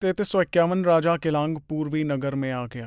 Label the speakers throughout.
Speaker 1: 3351 राजा किलांग पूर्वी नगर में आ गया।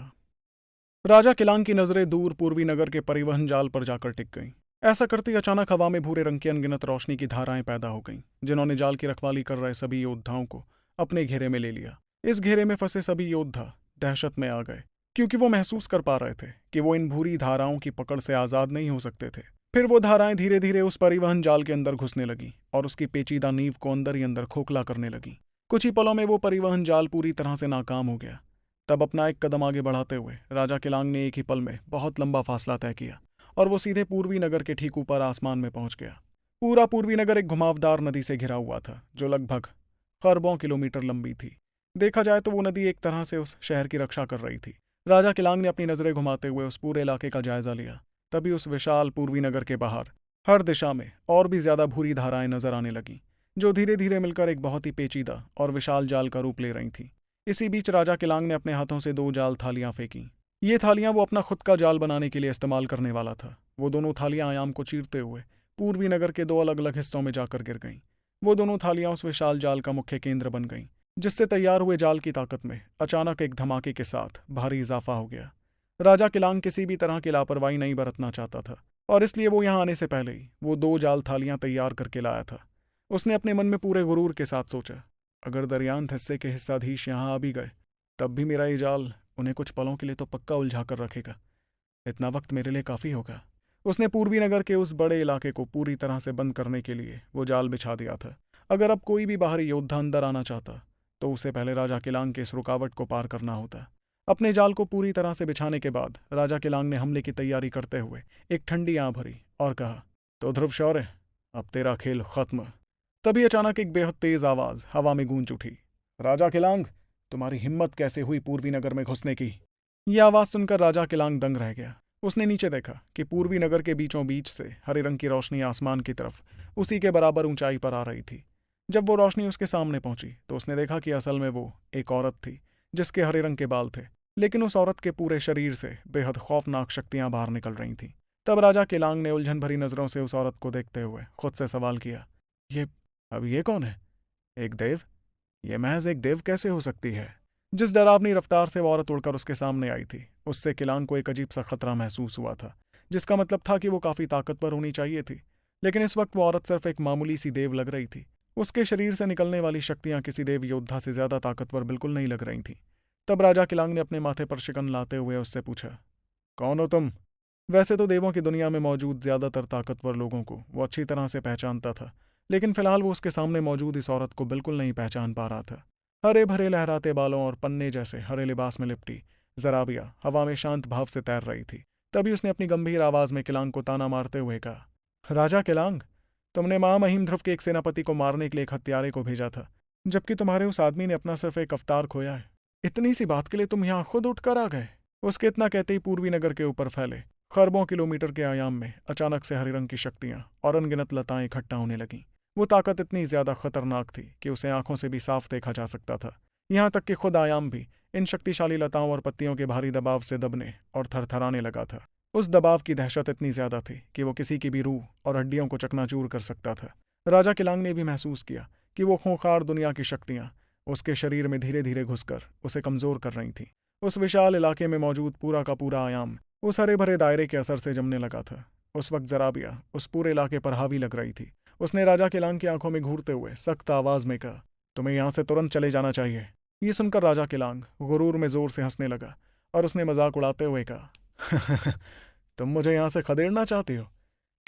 Speaker 1: राजा किलांग की नजरें दूर पूर्वी नगर के परिवहन जाल पर जाकर टिक गईं। ऐसा करते ही अचानक हवा में भूरे रंग की अनगिनत रोशनी की धाराएं पैदा हो गईं, जिन्होंने जाल की रखवाली कर रहे सभी योद्धाओं को अपने घेरे में ले लिया। इस घेरे में फंसे सभी योद्धा दहशत में आ गए, क्योंकि वो महसूस कर पा रहे थे कि वो इन भूरी धाराओं की पकड़ से आजाद नहीं हो सकते थे। फिर वो धाराएं धीरे धीरे उस परिवहन जाल के अंदर घुसने लगी और उसकी पेचीदा नींव को अंदर ही अंदर खोखला करने लगी। कुछ ही पलों में वो परिवहन जाल पूरी तरह से नाकाम हो गया। तब अपना एक कदम आगे बढ़ाते हुए राजा किलांग ने एक ही पल में बहुत लंबा फासला तय किया और वो सीधे पूर्वी नगर के ठीक ऊपर आसमान में पहुंच गया। पूरा पूर्वी नगर एक घुमावदार नदी से घिरा हुआ था, जो लगभग खरबों किलोमीटर लंबी थी। देखा जाए तो वो नदी एक तरह से उस शहर की रक्षा कर रही थी। राजा किलांग ने अपनी नजरें घुमाते हुए उस पूरे इलाके का जायजा लिया। तभी उस विशाल पूर्वी नगर के बाहर हर दिशा में और भी ज्यादा भूरी धाराएं नजर आने लगीं, जो धीरे धीरे मिलकर एक बहुत ही पेचीदा और विशाल जाल का रूप ले रही थीं। इसी बीच राजा किलांग ने अपने हाथों से 2 जाल थालियां फेंकी। ये थालियां वो अपना खुद का जाल बनाने के लिए इस्तेमाल करने वाला था। वो दोनों थालियां आयाम को चीरते हुए पूर्वी नगर के 2 अलग अलग हिस्सों में जाकर गिर गईं। वो दोनों थालियां उस विशाल जाल का मुख्य केंद्र बन गईं, जिससे तैयार हुए जाल की ताकत में अचानक एक धमाके के साथ भारी इजाफा हो गया। राजा किलांग किसी भी तरह की लापरवाही नहीं बरतना चाहता था, और इसलिए वो यहाँ आने से पहले ही वो 2 जाल थालियां तैयार करके लाया था। उसने अपने मन में पूरे गुरूर के साथ सोचा, अगर दरियांत हिस्से के हिस्साधीश यहाँ आ भी गए, तब भी मेरा ये जाल उन्हें कुछ पलों के लिए तो पक्का उलझा कर रखेगा। इतना वक्त मेरे लिए काफ़ी होगा। उसने पूर्वी नगर के उस बड़े इलाके को पूरी तरह से बंद करने के लिए वो जाल बिछा दिया था। अगर अब कोई भी बाहरी योद्धा अंदर आना चाहता, तो उसे पहले राजा किलांग के इस रुकावट को पार करना होता। अपने जाल को पूरी तरह से बिछाने के बाद राजा किलांग ने हमले की तैयारी करते हुए एक ठंडी आंख भरी और कहा, तो ध्रुव शौर्य, अब तेरा खेल खत्म। तभी अचानक एक बेहद तेज आवाज हवा में गूंज उठी, राजा किलांग, तुम्हारी हिम्मत कैसे हुई पूर्वी नगर में घुसने की? यह आवाज सुनकर राजा किलांग दंग रह गया। उसने नीचे देखा कि पूर्वी नगर के बीचों बीच से हरे रंग की रोशनी आसमान की तरफ उसी के बराबर ऊंचाई पर आ रही थी। जब वो रोशनी उसके सामने पहुंची तो उसने देखा कि असल में वो एक औरत थी, जिसके हरे रंग के बाल थे, लेकिन उस औरत के पूरे शरीर से बेहद खौफनाक शक्तियां बाहर निकल रही थीं। तब राजा किलांग ने उलझन भरी नजरों से उस औरत को देखते हुए खुद से सवाल किया, ये अब ये कौन है? एक देव? ये महज एक देव कैसे हो सकती है? जिस डरावनी रफ्तार से वो औरत उड़कर उसके सामने आई थी, उससे किलांग को एक अजीब सा खतरा महसूस हुआ था, जिसका मतलब था कि वो काफी ताकतवर होनी चाहिए थी। लेकिन इस वक्त वो औरत सिर्फ एक मामूली सी देव लग रही थी। उसके शरीर से निकलने वाली शक्तियां किसी देव योद्धा से ज्यादा ताकतवर बिल्कुल नहीं लग रही थीं। तब राजा किलांग ने अपने माथे पर शिकन लाते हुए उससे पूछा, कौन हो तुम? वैसे तो देवों की दुनिया में मौजूद ज्यादातर ताकतवर लोगों को वो अच्छी तरह से पहचानता था, लेकिन फिलहाल वो उसके सामने मौजूद इस औरत को बिल्कुल नहीं पहचान पा रहा था। हरे भरे लहराते बालों और पन्ने जैसे हरे लिबास में लिपटी जराबिया हवा में शांत भाव से तैर रही थी। तभी उसने अपनी गंभीर आवाज में किलांग को ताना मारते हुए कहा, राजा किलांग, तुमने महामहिम ध्रुव के एक सेनापति को मारने के लिए एक हत्यारे को भेजा था, जबकि तुम्हारे उस आदमी ने अपना सिर्फ एक अवतार खोया है। इतनी सी बात के लिए तुम यहाँ खुद उठकर आ गए? उसके इतना कहते ही पूर्वी नगर के ऊपर फैले खरबों किलोमीटर के आयाम में अचानक से हरे रंग की शक्तियां और अनगिनत लताएं इकट्ठा होने लगीं। वो ताकत इतनी ज्यादा खतरनाक थी कि उसे आंखों से भी साफ देखा जा सकता था। यहाँ तक कि खुद आयाम भी इन शक्तिशाली लताओं और पत्तियों के भारी दबाव से दबने और थरथराने लगा था। उस दबाव की दहशत इतनी ज्यादा थी कि वो किसी की भी रूह और हड्डियों को चकनाचूर कर सकता था। राजा किलांग ने भी महसूस किया कि वो खूंखार दुनिया की शक्तियां उसके शरीर में धीरे धीरे घुसकर उसे कमजोर कर रही थीं। उस विशाल इलाके में मौजूद पूरा का पूरा आयाम उस हरे भरे दायरे के असर से जमने लगा था। उस वक्त जराबिया उस पूरे इलाके पर हावी लग रही थी। उसने राजा किलांग की आंखों में घूरते हुए सख्त आवाज में कहा, तुम्हें यहां से तुरंत चले जाना चाहिए। ये सुनकर राजा किलांग गुरूर में जोर से हंसने लगा और उसने मजाक उड़ाते हुए कहा, तुम मुझे यहां से खदेड़ना चाहती हो?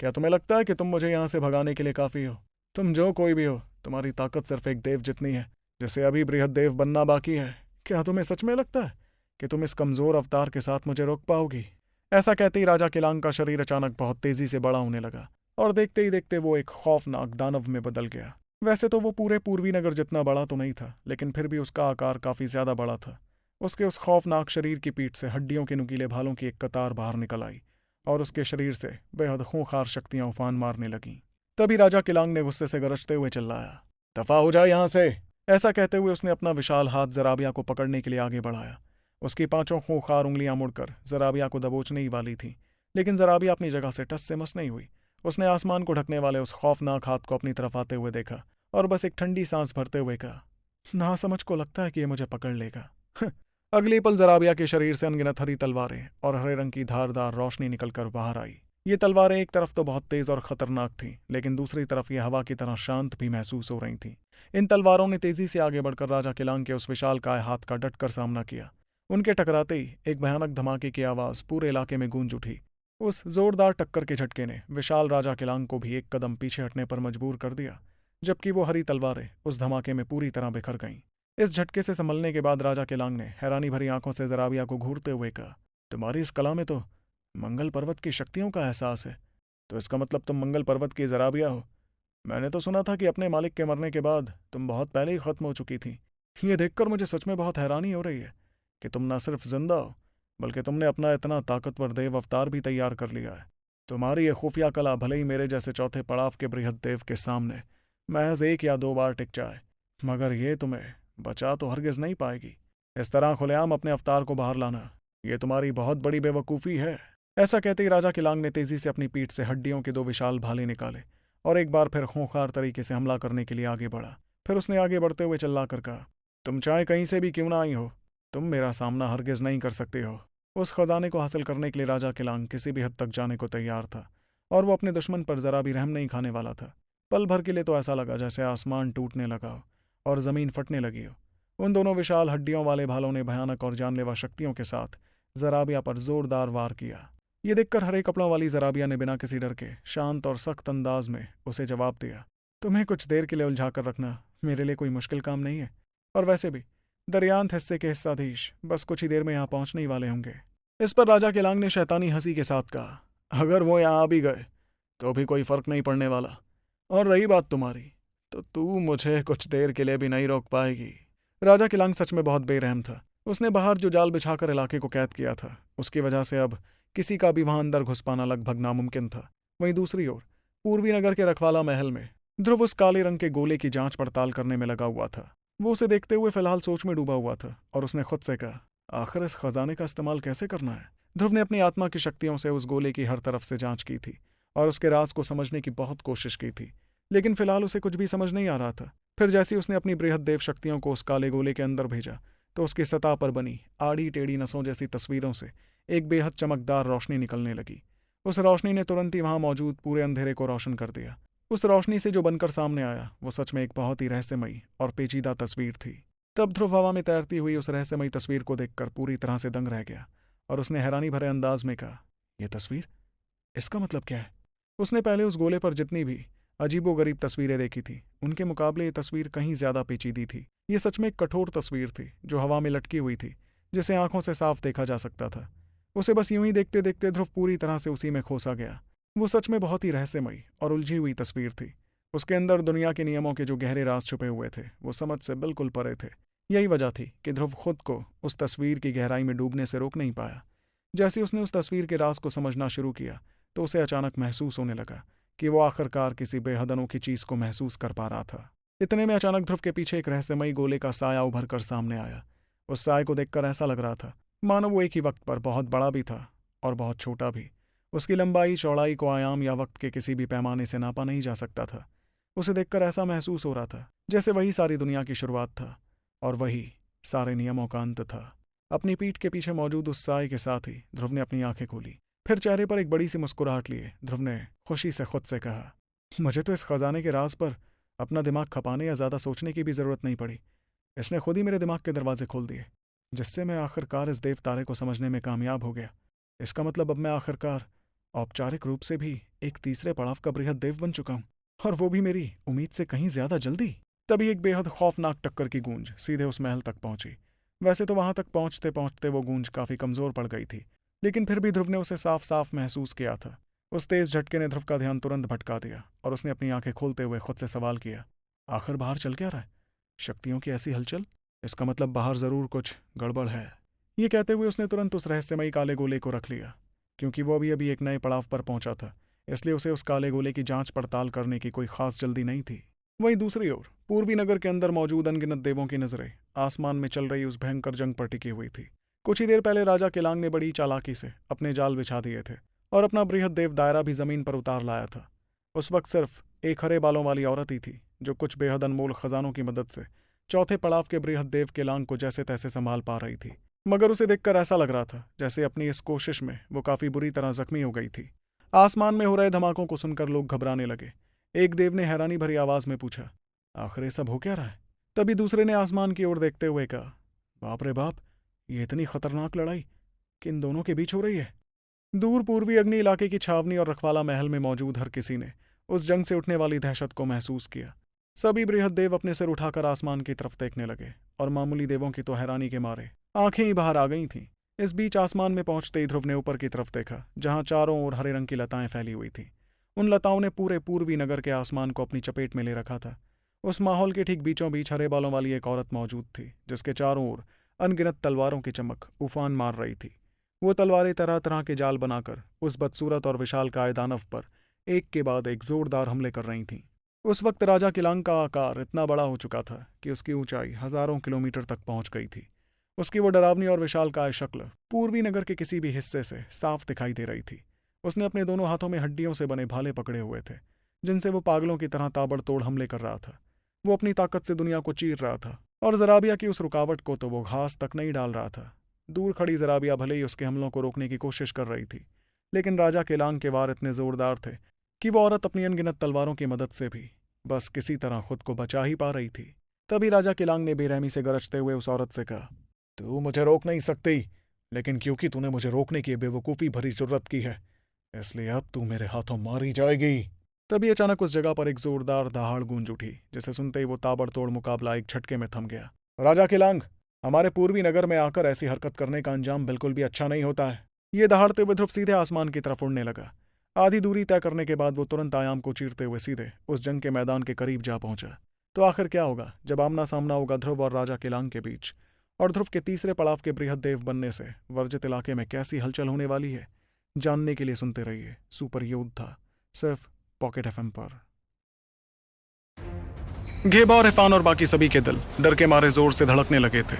Speaker 1: क्या तुम्हें लगता है कि तुम मुझे यहां से भगाने के लिए काफी हो? तुम जो कोई भी हो, तुम्हारी ताकत सिर्फ एक देव जितनी है, जिसे अभी बृहद देव बनना बाकी है। क्या तुम्हें सच में लगता है कि तुम इस कमजोर अवतार के साथ मुझे रोक पाओगी? ऐसा कहते ही राजा किलांग का शरीर अचानक बहुत तेजी से बड़ा होने लगा और देखते ही देखते वो एक खौफनाक दानव में बदल गया। वैसे तो वो पूरे पूर्वी नगर जितना बड़ा तो नहीं था, लेकिन फिर भी उसका आकार काफी ज्यादा बड़ा था। उसके उस खौफनाक शरीर की पीठ से हड्डियों के नुकीले भालों की एक कतार बाहर निकल आई और उसके शरीर से बेहद खूंखार शक्तियां उफान मारने लगीं। तभी राजा किलांग ने गुस्से से गरजते हुए चिल्लाया, दफा हो जाए यहां से। ऐसा कहते हुए उसने अपना विशाल हाथ जराबिया को पकड़ने के लिए आगे बढ़ाया। उसकी 5 खूंखार उंगलियां मुड़कर जराबिया को दबोचने ही वाली थीं, लेकिन जराबिया अपनी जगह से टस से मस नहीं हुई। उसने आसमान को ढकने वाले उस खौफनाक हाथ को अपनी तरफ आते हुए देखा और बस एक ठंडी सांस भरते हुए कहा, नासमझ को लगता है कि ये मुझे पकड़ लेगा। अगली पल जराबिया के शरीर से अनगिनत हरी तलवारें और हरे रंग की धारदार रोशनी निकलकर बाहर आई। ये तलवारें एक तरफ तो बहुत तेज और खतरनाक थीं, लेकिन दूसरी तरफ ये हवा की तरह शांत भी महसूस हो रही थीं। इन तलवारों ने तेजी से आगे बढ़कर राजा किलांग के उस विशालकाय हाथ का डटकर सामना किया। उनके टकराते ही एक भयानक धमाके की आवाज पूरे इलाके में गूंज उठी। उस जोरदार टक्कर के झटके ने विशाल राजा किलांग को भी एक कदम पीछे हटने पर मजबूर कर दिया, जबकि वो हरी तलवारें उस धमाके में पूरी तरह बिखर गईं। इस झटके से संभलने के बाद राजा किलांग ने हैरानी भरी आंखों से जराबिया को घूरते हुए कहा, तुम्हारी इस कला में तो मंगल पर्वत की शक्तियों का एहसास है। तो इसका मतलब तुम मंगल पर्वत की जराबिया हो। मैंने तो सुना था कि अपने मालिक के मरने के बाद तुम बहुत पहले ही खत्म हो चुकी थी। ये देखकर मुझे सच में बहुत हैरानी हो रही है कि तुम न सिर्फ जिंदा हो, बल्कि तुमने अपना इतना ताकतवर देव अवतार भी तैयार कर लिया है। तुम्हारी ये खुफिया कला भले ही मेरे जैसे चौथे पड़ाव के बृहद देव के सामने महज एक या दो बार टिक जाए, मगर ये तुम्हें बचा तो हरगिज नहीं पाएगी। इस तरह खुलेआम अपने अवतार को बाहर लाना, ये तुम्हारी बहुत बड़ी बेवकूफ़ी है। ऐसा कहते ही राजा किलांग ने तेजी से अपनी पीठ से हड्डियों के दो विशाल भाले निकाले और एक बार फिर खूंखार तरीके से हमला करने के लिए आगे बढ़ा। फिर उसने आगे बढ़ते हुए चिल्लाकर कहा, तुम चाहे कहीं से भी क्यों ना आई हो, तुम मेरा सामना हरगिज नहीं कर सकते हो। उस खजाने को हासिल करने के लिए राजा किलांग किसी भी हद तक जाने को तैयार था, और वो अपने दुश्मन पर जरा भी रहम नहीं खाने वाला था। पल भर के लिए तो ऐसा लगा जैसे आसमान टूटने लगा हो और जमीन फटने लगी हो। उन दोनों विशाल हड्डियों वाले भालों ने भयानक और जानलेवा शक्तियों के साथ जराबिया पर जोरदार वार किया। ये देखकर हरे कपड़ों वाली जराबिया ने बिना किसी डर के शांत और सख्त अंदाज में उसे जवाब दिया, तुम्हें कुछ देर के लिए उलझा कर रखना मेरे लिए कोई मुश्किल काम नहीं है, और वैसे भी दरियांत हिस्से के हिस्साधीश बस कुछ ही देर में यहाँ पहुंचने ही वाले होंगे। इस पर राजा किलांग ने शैतानी हंसी के साथ कहा, अगर वो यहाँ आ भी गए तो भी कोई फर्क नहीं पड़ने वाला, और रही बात तुम्हारी, तो तू मुझे कुछ देर के लिए भी नहीं रोक पाएगी। राजा किलांग सच में बहुत बेरहम था। उसने बाहर जो जाल बिछाकर इलाके को कैद किया था, उसकी वजह से अब किसी का भी वहां अंदर घुस पाना लगभग नामुमकिन था। वहीं दूसरी ओर पूर्वी नगर के रखवाला महल में ध्रुव उस काले रंग के गोले की जांच पड़ताल करने में लगा हुआ था। वो उसे देखते हुए फिलहाल सोच में डूबा हुआ था, और उसने खुद से कहा, आखिर इस खजाने का इस्तेमाल कैसे करना है। ध्रुव ने अपनी आत्मा की शक्तियों से उस गोले की हर तरफ से जांच की थी और उसके राज को समझने की बहुत कोशिश की थी, लेकिन फिलहाल उसे कुछ भी समझ नहीं आ रहा था। फिर जैसे उसने अपनी बृहद देव शक्तियों को उस काले गोले के अंदर भेजा, तो उसकी सतह पर बनी आड़ी टेढ़ी नसों जैसी तस्वीरों से एक बेहद चमकदार रोशनी निकलने लगी। उस रोशनी ने तुरंत ही वहां मौजूद पूरे अंधेरे को रोशन कर दिया। उस रोशनी से जो बनकर सामने आया वो सच में एक बहुत ही रहस्यमयी और पेचीदा तस्वीर थी। तब ध्रुव हवा में तैरती हुई उस रहस्यमयी तस्वीर को देखकर पूरी तरह से दंग रह गया, और उसने हैरानी भरे अंदाज में कहा, यह तस्वीर, इसका मतलब क्या है। उसने पहले उस गोले पर जितनी भी अजीबोगरीब तस्वीरें देखी थी, उनके मुकाबले ये तस्वीर कहीं ज्यादा पेचीदी थी। ये सच में एक कठोर तस्वीर थी जो हवा में लटकी हुई थी, जिसे आंखों से साफ देखा जा सकता था। उसे बस यूं ही देखते देखते ध्रुव पूरी तरह से उसी में खोसा गया। वो सच में बहुत ही रहस्यमयी और उलझी हुई तस्वीर थी। उसके अंदर दुनिया के नियमों के जो गहरे राज छुपे हुए थे वो समझ से बिल्कुल परे थे। यही वजह थी कि ध्रुव खुद को उस तस्वीर की गहराई में डूबने से रोक नहीं पाया। जैसे उसने उस तस्वीर के राज को समझना शुरू किया, तो उसे अचानक महसूस होने लगा कि वो आखिरकार किसी बेहद अनोखी चीज को महसूस कर पा रहा था। इतने में अचानक ध्रुव के पीछे एक रहस्यमयी गोले का साया उभर कर सामने आया। उस साय को देखकर ऐसा लग रहा था मानो वो एक ही वक्त पर बहुत बड़ा भी था और बहुत छोटा भी। उसकी लंबाई चौड़ाई को आयाम या वक्त के किसी भी पैमाने से नापा नहीं जा सकता था। उसे देखकर ऐसा महसूस हो रहा था जैसे वही सारी दुनिया की शुरुआत था और वही सारे नियमों का अंत था। अपनी पीठ के पीछे मौजूद उस साय के साथ ही ध्रुव ने अपनी आंखें खोली। फिर चेहरे पर एक बड़ी सी मुस्कुराहट लिए ध्रुव ने खुशी से खुद से कहा, मुझे तो इस खजाने के राज पर अपना दिमाग खपाने या ज्यादा सोचने की भी जरूरत नहीं पड़ी। इसने खुद ही मेरे दिमाग के दरवाजे खोल दिए, जिससे मैं आखिरकार इस देव तारे को समझने में कामयाब हो गया। इसका मतलब अब मैं आखिरकार औपचारिक रूप से भी एक तीसरे पड़ाव का बृहद देव बन चुका हूं, और वो भी मेरी उम्मीद से कहीं ज्यादा जल्दी। तभी एक बेहद खौफनाक टक्कर की गूंज सीधे उस महल तक पहुंची। वैसे तो वहां तक पहुंचते पहुंचते वो गूंज काफी कमजोर पड़ गई थी, लेकिन फिर भी ध्रुव ने उसे साफ साफ महसूस किया था। उस तेज झटके ने ध्रुव का ध्यान तुरंत भटका दिया और उसने अपनी आंखें खोलते हुए खुद से सवाल किया, आखिर बाहर चल क्या रहा है। शक्तियों की ऐसी हलचल, इसका मतलब बाहर जरूर कुछ गड़बड़ है। ये कहते हुए उसने तुरंत उस रहस्यमयी काले गोले को रख लिया। क्योंकि वो अभी एक नए पड़ाव पर पहुंचा था, इसलिए उसे उस काले गोले की जांच पड़ताल करने की कोई खास जल्दी नहीं थी। वहीं दूसरी ओर पूर्वी नगर के अंदर मौजूद अनगिनत देवों की नजरें आसमान में चल रही उस भयंकर जंग पर टिकी हुई थी। कुछ ही देर पहले राजा किलांग ने बड़ी चालाकी से अपने जाल बिछा दिए थे और अपना बृहद देव दायरा भी जमीन पर उतार लाया था। उस वक्त सिर्फ एक हरे बालों वाली औरत ही थी जो कुछ बेहद अनमोल खजानों की मदद से चौथे पड़ाव के बृहद्देव केलांग को जैसे तैसे संभाल पा रही थी, मगर उसे देखकर ऐसा लग रहा था जैसे अपनी इस कोशिश में वो काफी बुरी तरह जख्मी हो गई थी। आसमान में हो रहे धमाकों को सुनकर लोग घबराने लगे। एक देव ने हैरानी भरी आवाज में पूछा, आखिर ये सब हो क्या रहा है? तभी दूसरे ने आसमान की ओर देखते हुए कहा, बाप रे बाप, ये इतनी खतरनाक लड़ाई किन दोनों के बीच हो रही है? दूर पूर्वी अग्नि इलाके की छावनी और रखवाला महल में मौजूद हर किसी ने उस जंग से उठने वाली दहशत को महसूस किया। सभी बृहद्देव अपने सिर उठाकर आसमान की तरफ देखने लगे और मामूली देवों की तो हैरानी के मारे आंखें ही बाहर आ गई थीं। इस बीच आसमान में पहुंचते ही ध्रुव ने ऊपर की तरफ देखा, जहां चारों ओर हरे रंग की लताएं फैली हुई थीं। उन लताओं ने पूरे पूर्वी नगर के आसमान को अपनी चपेट में ले रखा था। उस माहौल के ठीक बीचों बीच हरे बालों वाली एक औरत मौजूद थी, जिसके चारों ओर अनगिनत तलवारों की चमक उफान मार रही थी। वो तलवारें तरह तरह के जाल बनाकर उस बदसूरत और विशालकाय दानव पर एक के बाद एक जोरदार हमले कर रही थीं। उस वक्त राजा किलांग का आकार इतना बड़ा हो चुका था कि उसकी ऊंचाई हजारों किलोमीटर तक पहुंच गई थी। उसकी वो डरावनी और विशालकाय शक्ल पूर्वी नगर के किसी भी हिस्से से साफ दिखाई दे रही थी। उसने अपने दोनों हाथों में हड्डियों से बने भाले पकड़े हुए थे, जिनसे वो पागलों की तरह ताबड़तोड़ हमले कर रहा था। वो अपनी ताकत से दुनिया को चीर रहा था, और जराबिया की उस रुकावट को तो वो घास तक नहीं डाल रहा था। दूर खड़ी जराबिया भले ही उसके हमलों को रोकने की कोशिश कर रही थी, लेकिन राजा केलांग के वार इतने जोरदार थे कि वो औरत अपनी अनगिनत तलवारों की मदद से भी बस किसी तरह खुद को बचा ही पा रही थी। तभी राजा केलांग ने बेरहमी से गरजते हुए उस औरत से कहा, तू मुझे रोक नहीं सकती, लेकिन क्योंकि तूने मुझे रोकने की बेवकूफ़ी भरी जुर्रत की है, इसलिए अब तू मेरे हाथों मारी जाएगी। तभी अचानक उस जगह पर एक जोरदार दहाड़ गूंज उठी, जिसे सुनते ही वो ताबड़तोड़ मुकाबला एक झटके में थम गया। राजा केलांग, हमारे पूर्वी नगर में आकर ऐसी हरकत करने का अंजाम बिल्कुल भी अच्छा नहीं होता है। ये दहाड़ते हुए ध्रुव सीधे आसमान की तरफ उड़ने लगा। आधी दूरी तय करने के बाद वो तुरंत आयाम को चीरते हुए सीधे उस जंग के मैदान के करीब जा पहुंचा। तो आखिर क्या होगा जब आमना सामना होगा ध्रुव और राजा केलांग के बीच, और ध्रुव के तीसरे पड़ाव के बृहद्देव बनने से वर्जित इलाके में कैसी हलचल होने वाली है, जानने के लिए सुनते रहिए सुपर योद्धा, सिर्फ पॉकेट एफएम पर। घेबा और इरफान और बाकी सभी के दिल डर के मारे जोर से धड़कने लगे थे।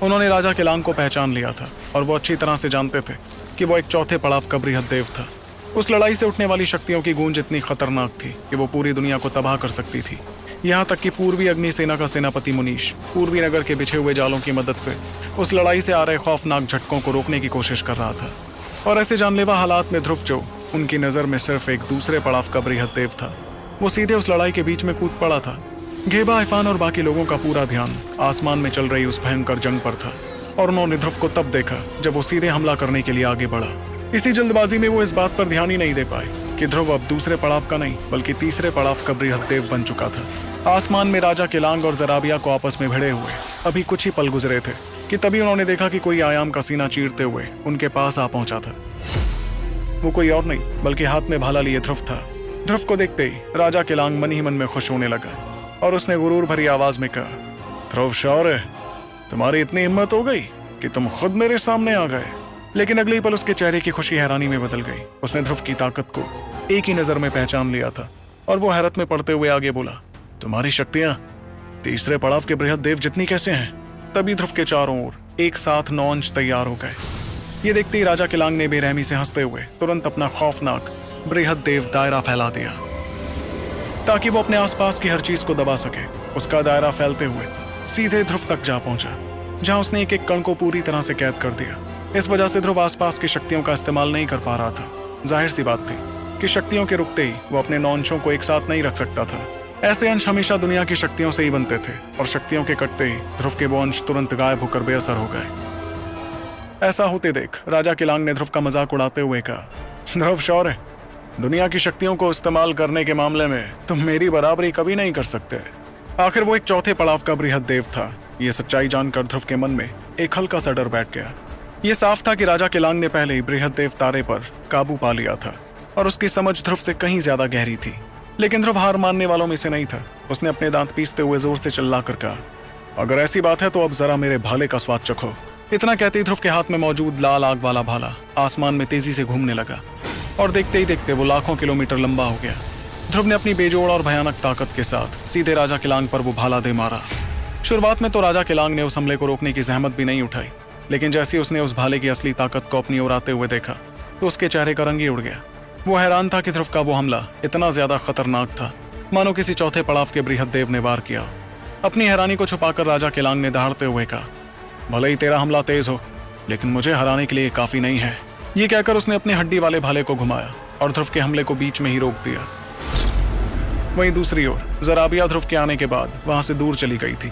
Speaker 1: उन्होंने राजा केलांग को पहचान लिया था, और वो अच्छी तरह से जानते थे कि वो एक चौथे पड़ाव का बृहद्देव था। उस लड़ाई से उठने वाली शक्तियों की गूंज इतनी खतरनाक थी कि वो पूरी दुनिया को तबाह कर सकती थी। यहाँ तक कि पूर्वी अग्नि सेना का सेनापति मुनीश पूर्वी नगर के बिछे हुए जालों की मदद से उस लड़ाई से आ रहे खौफनाक झटकों को रोकने की कोशिश कर रहा था। और ऐसे जानलेवा हालात में ध्रुव, जो उनकी नज़र में सिर्फ एक दूसरे पड़ाव का बृहद्देव था, वो सीधे उस लड़ाई के बीच में कूद पड़ा था। घेबा, इरफान और बाकी लोगों का पूरा ध्यान आसमान में चल रही उस भयंकर जंग पर था, और उन्होंने ध्रुव को तब देखा जब वो सीधे हमला करने के लिए आगे बढ़ा। इसी जल्दबाजी में वो इस बात पर ध्यान ही नहीं दे पाए कि ध्रुव अब दूसरे पड़ाव का नहीं बल्कि तीसरे पड़ाव का बृहद्देव बन चुका था। आसमान में राजा केलांग और जराबिया को आपस में भिड़े हुए अभी कुछ ही पल गुजरे थे कि तभी उन्होंने देखा कि कोई आयाम का सीना चीरते हुए उनके पास आ पहुंचा था। वो कोई और नहीं बल्कि हाथ में भाला लिए ध्रुव था। ध्रुव को देखते ही राजा केलांग मन ही मन में खुश होने लगा, और उसने गुरूर भरी आवाज में कहा, ध्रुव शौर्य, तुम्हारी इतनी हिम्मत हो गई कि तुम खुद मेरे सामने आ गए। लेकिन अगले ही पल उसके चेहरे की खुशी हैरानी में बदल गई। उसने ध्रुव की ताकत को एक ही नजर में पहचान लिया था, और वो हैरत में पड़ते हुए आगे बोला, तुम्हारी शक्तियां तीसरे पड़ाव के बृहद्देव जितनी कैसे हैं? तभी ध्रुव के चारों ओर एक साथ 9 अंश तैयार हो गए। ये देखते ही राजा केलांग ने बेरहमी से हंसते हुए तुरंत अपना खौफनाक बृहद्देव दायरा फैला दिया, ताकि वो अपने आसपास की हर चीज को दबा सके। उसका दायरा फैलते हुए सीधे ध्रुव तक जा पहुंचा, जहां उसने एक एक कण को पूरी तरह से कैद कर दिया। इस वजह से ध्रुव आसपास की शक्तियों का इस्तेमाल नहीं कर पा रहा था। जाहिर सी बात थी कि शक्तियों के रुकते ही वो अपने 9 अंशों को एक साथ नहीं रख सकता था। ऐसे अंश हमेशा दुनिया की शक्तियों से ही बनते थे, और शक्तियों के कटते ही ध्रुव के वो अंश तुरंत गायब होकर बेअसर हो गए। ऐसा होते देख राजा केलांग ने ध्रुव का मजाक उड़ाते हुए कहा, ध्रुव शौर्य, दुनिया की शक्तियों को इस्तेमाल करने के मामले में तुम मेरी बराबरी कभी नहीं कर सकते। आखिर वो एक चौथे पड़ाव का बृहद्देव था। ये सच्चाई जानकर ध्रुव के मन में एक हल्का सा डर बैठ गया। ये साफ था कि राजा केलांग ने पहले ही बृहद्देव तारे पर काबू पा लिया था, और उसकी समझ ध्रुव से कहीं ज्यादा गहरी थी। लेकिन ध्रुव हार मानने वालों में से नहीं था। उसने अपने दांत पीसते हुए जोर से चिल्लाकर कहा, अगर ऐसी बात है तो अब जरा मेरे भाले का स्वाद चखो। इतना कहते ही ध्रुव के हाथ में मौजूद लाल आग वाला भाला आसमान में तेजी से घूमने लगा, और देखते ही देखते वो लाखों किलोमीटर लंबा हो गया। ध्रुव ने अपनी बेजोड़ और भयानक ताकत के साथ सीधे राजा केलांग पर वो भाला दे मारा। शुरुआत में तो राजा केलांग ने उस हमले को रोकने की जहमत भी नहीं उठाई, लेकिन जैसे ही उसने उस भाले की असली ताकत को अपनी ओर आते हुए देखा तो उसके चेहरे का रंग ही उड़ गया। वो हैरान था कि ध्रुव का वो हमला इतना ज्यादा खतरनाक था, मानो किसी चौथे पड़ाव के बृहद्देव ने वार किया। अपनी हैरानी को छुपाकर राजा केलांग ने दहाड़ते हुए कहा, भले ही तेरा हमला तेज हो, लेकिन मुझे हराने के लिए काफी नहीं है। ये कहकर उसने अपने हड्डी वाले भाले को घुमाया और ध्रुव के हमले को बीच में ही रोक दिया। वहीं दूसरी ओर जराबिया ध्रुव के आने के बाद वहां से दूर चली गई थी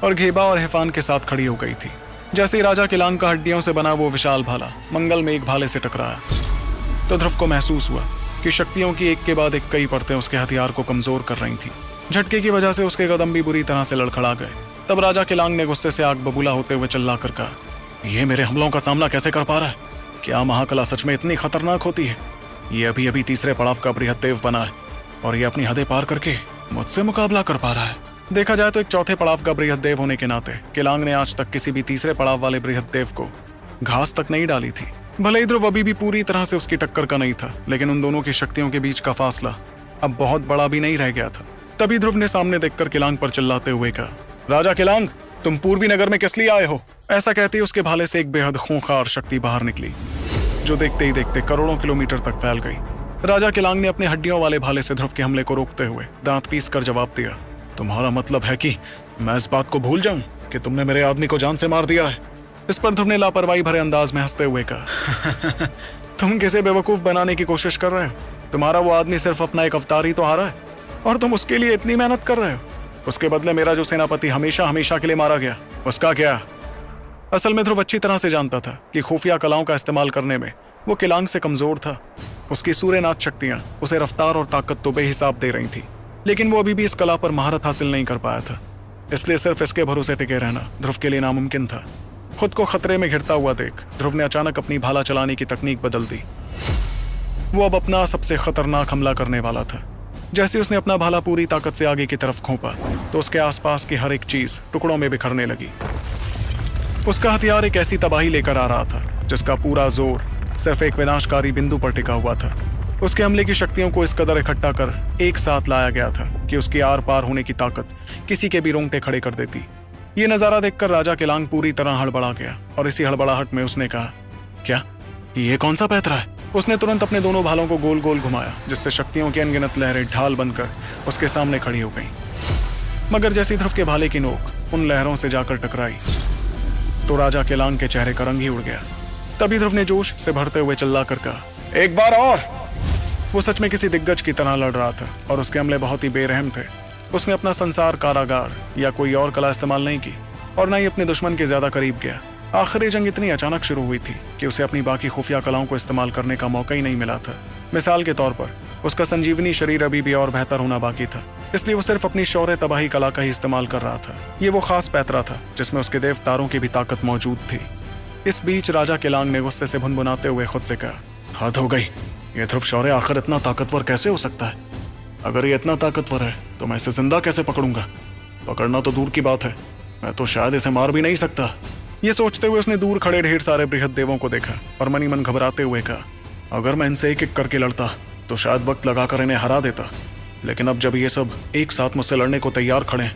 Speaker 1: और घेबा और हिफान के साथ खड़ी हो गई थी। जैसे ही राजा केलांग का हड्डियों से बना वो विशाल भाला मंगल में एक भाले से टकराया तो ध्रुव को महसूस हुआ कि शक्तियों की एक के बाद एक कई परतें उसके हथियार को कमजोर कर रही थी। झटके की वजह से उसके कदम भी बुरी तरह से लड़खड़ा गए। तब राजा केलांग ने गुस्से से आग बबूला होते हुए चिल्ला कर कहा, ये मेरे हमलों का सामना कैसे कर पा रहा है? क्या महाकला सच में इतनी खतरनाक होती है? ये अभी अभी तीसरे पड़ाव का बृहद्देव बना है और ये अपनी हदें पार करके मुझसे मुकाबला कर पा रहा है। देखा जाए तो एक चौथे पड़ाव का बृहद्देव होने के नाते केलांग ने आज तक किसी भी तीसरे पड़ाव वाले बृहद्देव को घास तक नहीं डाली थी। भले ही ध्रुव अभी भी पूरी तरह से उसकी टक्कर का नहीं था, लेकिन उन दोनों की शक्तियों के बीच का फासला अब बहुत बड़ा भी नहीं रह गया था। तभी ध्रुव ने सामने देखकर केलांग पर चिल्लाते हुए कहा, राजा केलांग, तुम पूर्वी नगर में किस लिए आए हो? ऐसा कहते ही उसके भाले से एक बेहद खूंखार शक्ति बाहर निकली, जो देखते ही देखते करोड़ों किलोमीटर तक फैल गई। राजा केलांग ने अपने हड्डियों वाले भाले से ध्रुव के हमले को रोकते हुए दांत पीस कर जवाब दिया, तुम्हारा मतलब है कि मैं इस बात को भूल जाऊं कि तुमने मेरे आदमी को जान से मार दिया है? इस पर ध्रुव ने लापरवाही भरे अंदाज में हंसते हुए कहा, तुम किसे बेवकूफ बनाने की कोशिश कर रहे हो? तुम्हारा वो आदमी सिर्फ अपना एक अवतार ही तो हारा है और तुम उसके लिए इतनी मेहनत कर रहे हो। उसके बदले मेरा जो सेनापति हमेशा हमेशा के लिए मारा गया, उसका क्या? असल में ध्रुव अच्छी तरह से जानता था कि खुफिया कलाओं का इस्तेमाल करने में वो केलांग से कमजोर था। उसकी सूर्यनाथ शक्तियां उसे रफ्तार और ताकत तो बेहिसाब दे रही थी, लेकिन वो अभी भी इस कला पर महारत हासिल नहीं कर पाया था। इसलिए सिर्फ इसके भरोसे टिके रहना ध्रुव के लिए नामुमकिन था। खुद को खतरे में घिरता हुआ देख ध्रुव ने अचानक अपनी भाला चलाने की तकनीक बदल दी। वो अब अपना सबसे खतरनाक हमला करने वाला था। जैसे उसने अपना भाला पूरी ताकत से आगे की तरफ घोंपा तो उसके आसपास की हर एक चीज टुकड़ों में बिखरने लगी। उसका हथियार एक ऐसी तबाही लेकर आ रहा था जिसका पूरा जोर सिर्फ एक विनाशकारी बिंदु पर टिका हुआ था। उसके हमले की शक्तियों को इस कदर इकट्ठा कर एक साथ लाया गया था कि उसकी आर पार होने की ताकत किसी के भी रोंगटे खड़े कर देती। ये नजारा देखकर राजा केलांग पूरी तरह हड़बड़ा गया और इसी हड़बड़ाहट में उसने कहा, क्या ये कौन सा पैतरा है? उसने तुरंत अपने दोनों भालों को गोल गोल घुमाया, जिससे शक्तियों की अनगिनत लहरें ढाल बनकर उसके सामने खड़ी हो गईं। मगर जैसी ध्रुव के भाले की नोक उन लहरों से जाकर टकराई तो राजा केलांग के चेहरे का रंग ही उड़ गया। तभी ध्रुव ने जोश से भरते हुए चिल्ला कर कहा, एक बार और। वो सच में किसी दिग्गज की तरह लड़ रहा था और उसके हमले बहुत ही बेरहम थे। उसने अपना संसार कारागार या कोई और कला इस्तेमाल नहीं की और न ही अपने दुश्मन के ज्यादा करीब गया। आखिर ये जंग इतनी अचानक शुरू हुई थी कि उसे अपनी बाकी खुफिया कलाओं को इस्तेमाल करने का मौका ही नहीं मिला था। मिसाल के तौर पर उसका संजीवनी शरीर अभी भी और बेहतर होना बाकी था, इसलिए वो सिर्फ अपनी शौर्य तबाही कला का ही इस्तेमाल कर रहा था। ये वो खास पैतरा था जिसमें उसके देवतारों की भी ताकत मौजूद थी। इस बीच राजा केलांग ने गुस्से से भुनभुनाते हुए खुद से कहा, हद हो गई, ये ध्रुव शौर्य आखिर इतना ताकतवर कैसे हो सकता है? अगर ये इतना ताकतवर है तो मैं इसे जिंदा कैसे पकड़ूंगा? पकड़ना तो दूर की बात है, मैं तो शायद इसे मार भी नहीं सकता। ये सोचते हुए उसने दूर खड़े ढेर सारे बृहद देवों को देखा और मनी मन घबराते हुए कहा, अगर मैं इनसे एक एक करके लड़ता तो शायद वक्त लगाकर इन्हें हरा देता, लेकिन अब जब ये सब एक साथ मुझसे लड़ने को तैयार खड़े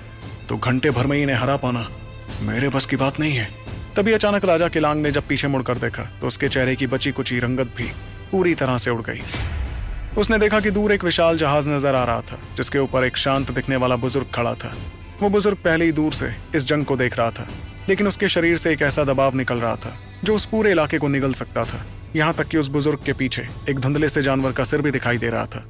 Speaker 1: तो घंटे भर में इन्हें हरा पाना मेरे बस की बात नहीं है। तभी अचानक राजा केलांग ने जब पीछे मुड़कर देखा तो उसके चेहरे की बची कुची रंगत भी पूरी तरह से उड़ गई। उसने देखा कि दूर एक विशाल जहाज नजर आ रहा था जिसके ऊपर एक शांत दिखने वाला बुजुर्ग खड़ा था। वो बुजुर्ग पहले ही दूर से इस जंग को देख रहा था, लेकिन उसके शरीर से एक ऐसा दबाव निकल रहा था जो उस पूरे इलाके को निगल सकता था। यहाँ तक कि उस बुजुर्ग के पीछे एक धुंधले से जानवर का सिर भी दिखाई दे रहा था।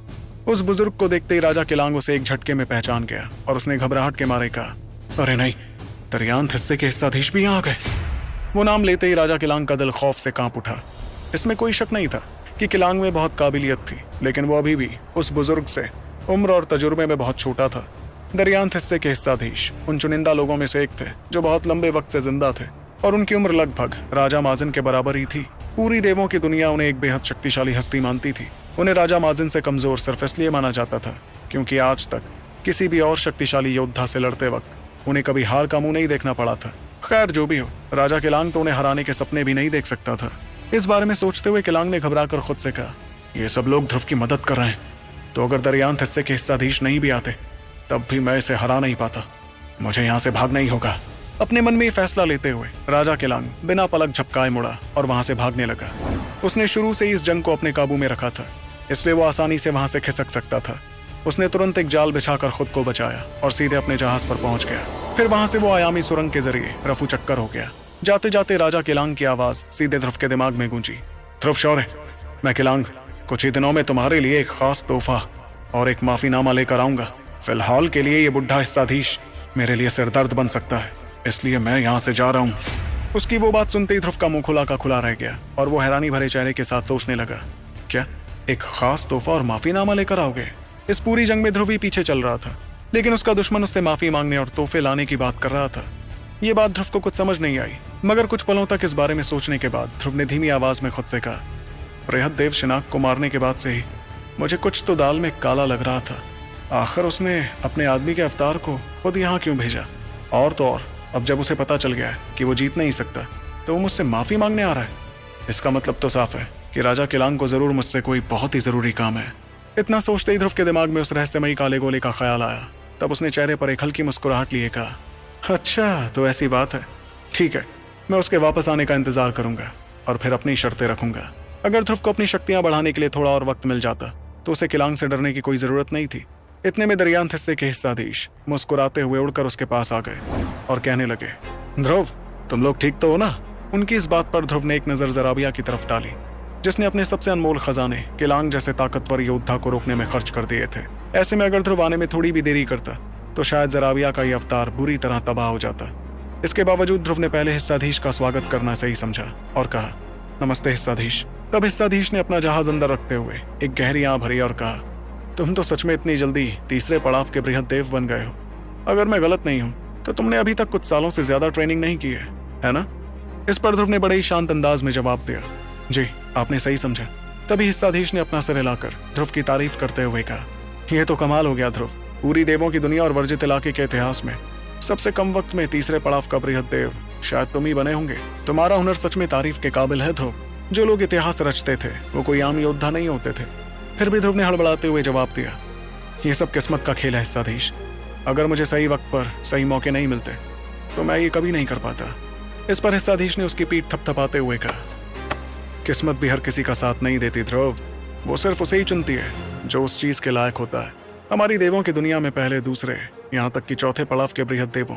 Speaker 1: उस बुजुर्ग को देखते ही राजा केलांग उसे एक झटके में पहचान गया और उसने घबराहट के मारे कहा, अरे नहीं, दरियांत हिस्से के हिस्साधीश भी यहाँ आ गए। वो नाम लेते ही राजा केलांग का दिल खौफ से कांप उठा। इसमें कोई शक नहीं था कि केलांग में बहुत काबिलियत थी, लेकिन वो अभी भी उस बुजुर्ग से उम्र और तजुर्बे में बहुत छोटा था। दरियांत हिस्से के हिस्साधीश उन चुनिंदा लोगों में से एक थे जो बहुत लंबे वक्त से जिंदा थे और उनकी उम्र लगभग राजा माजिन के बराबर ही थी। पूरी देवों की दुनिया उन्हें एक बेहद शक्तिशाली हस्ती मानती थी। उन्हें राजा माजिन से कमजोर सिर्फ इसलिए माना जाता था क्योंकि आज तक किसी भी और शक्तिशाली योद्धा से लड़ते वक्त उन्हें कभी हार का मुंह नहीं देखना पड़ा था। खैर जो भी हो, राजा केलांग तो उन्हें हराने के सपने भी नहीं देख सकता था। इस बारे में सोचते हुए केलांग ने घबराकर खुद से कहा, ये सब लोग ध्रुव की मदद कर रहे हैं, तो अगर दरियांत हिस्से के हिस्साधीश नहीं भी आते तब भी मैं इसे हरा नहीं पाता। मुझे यहाँ से भागना ही होगा। अपने मन में ये फैसला लेते हुए राजा केलांग बिना पलक झपकाए मुड़ा और वहां से भागने लगा। उसने शुरू से ही इस जंग को अपने काबू में रखा था, इसलिए वो आसानी से वहां से खिसक सकता था। उसने तुरंत एक जाल बिछाकर खुद को बचाया और सीधे अपने जहाज पर पहुंच गया। फिर वहां से वो आयामी सुरंग के जरिए रफू चक्कर हो गया। जाते जाते राजा केलांग की आवाज सीधे ध्रुव के दिमाग में गूंजी। ध्रुव शौर्य, मैं केलांग कुछ ही दिनों में तुम्हारे लिए एक खास तोहफा और एक माफीनामा लेकर आऊंगा। फिलहाल के लिए ये बुढ़ा हिस्साधीश मेरे लिए सिरदर्द बन सकता है, इसलिए मैं यहाँ से जा रहा हूँ। उसकी वो बात सुनते ही ध्रुव का मुंह खुला का खुला रह गया और वो हैरानी भरे चेहरे के साथ सोचने लगा, क्या एक खास तोहफा और माफीनामा लेकर आओगे? इस पूरी जंग में ध्रुव ही पीछे चल रहा था, लेकिन उसका दुश्मन उससे माफी मांगने और तोहफे लाने की बात कर रहा था। ये बात ध्रुव को कुछ समझ नहीं आई, मगर कुछ पलों तक इस बारे में सोचने के बाद ध्रुव ने धीमी आवाज में खुद से कहा, बृहद शिनाक को मारने के बाद से ही मुझे कुछ तो दाल में काला लग रहा था। आखिर उसने अपने आदमी के अवतार को खुद यहाँ क्यों भेजा? और तो और अब जब उसे पता चल गया है कि वो जीत नहीं सकता, तो वो मुझसे माफी मांगने आ रहा है। इसका मतलब तो साफ है कि राजा केलांग को जरूर मुझसे कोई बहुत ही जरूरी काम है। इतना सोचते ही ध्रुव के दिमाग में उस रहस्यमयी काले गोले का ख्याल आया। तब उसने चेहरे पर एक हल्की मुस्कुराहट लिए कहा, अच्छा तो ऐसी बात है, ठीक है, मैं उसके वापस आने का इंतजार करूंगा और फिर अपनी शर्तें रखूंगा। अगर ध्रुव को अपनी शक्तियां बढ़ाने के लिए थोड़ा और वक्त मिल जाता तो उसे केलांग से डरने की कोई जरूरत नहीं थी। इतने में दरियांत हिस्से के हिस्साधीश मुस्कुराते हुए उड़कर उसके पास आ गए और कहने लगे, ध्रुव तुम लोग ठीक तो हो ना? उनकी इस बात पर ध्रुव ने एक नजर जराबिया की तरफ डाली, जिसने अपने सबसे अनमोल खजाने केलांग जैसे ताकतवर योद्धा को रोकने में खर्च कर दिए थे। ऐसे में अगर ध्रुव आने में थोड़ी भी देरी करता तो शायद जराबिया का यह अवतार बुरी तरह तबाह हो जाता। इसके बावजूद ध्रुव ने पहले हिस्साधीश का स्वागत करना सही समझा और कहा, नमस्ते हिस्साधीश। तब हिस्साधीश ने अपना जहाज अंदर रखते हुए एक गहरी आंख भरी और कहा, तुम तो सच में इतनी जल्दी तीसरे पड़ाव के बृहद देव बन गए हो। अगर मैं गलत नहीं हूं तो तुमने अभी तक कुछ सालों से ज्यादा ट्रेनिंग नहीं की है ना? इस पर ध्रुव ने बड़े ही शांत अंदाज में जवाब दिया, जी आपने सही समझा। तभी हिस्साधीश ने अपना सिर हिलाकर ध्रुव की तारीफ करते हुए कहा, यह तो कमाल हो गया ध्रुव। पूरी देवों की दुनिया और वर्जित इलाके के इतिहास में सबसे कम वक्त में तीसरे पड़ाव का बृहद देव शायद तुम ही बने होंगे। तुम्हारा हुनर सच में तारीफ के काबिल है ध्रुव। जो लोग इतिहास रचते थे वो कोई आम योद्धा नहीं होते थे। फिर भी ध्रुव ने हड़बड़ाते हुए जवाब दिया, ये सब किस्मत का खेल है हिस्साधीश। अगर मुझे सही वक्त पर सही मौके नहीं मिलते तो मैं ये कभी नहीं कर पाता। इस पर हिस्साधीश ने उसकी पीठ थपथपाते हुए कहा, किस्मत भी हर किसी का साथ नहीं देती ध्रुव, वो सिर्फ उसे ही चुनती है जो उस चीज के लायक होता है। हमारी देवों की दुनिया में पहले, दूसरे, यहाँ तक कि चौथे पड़ाव के बृहद देवों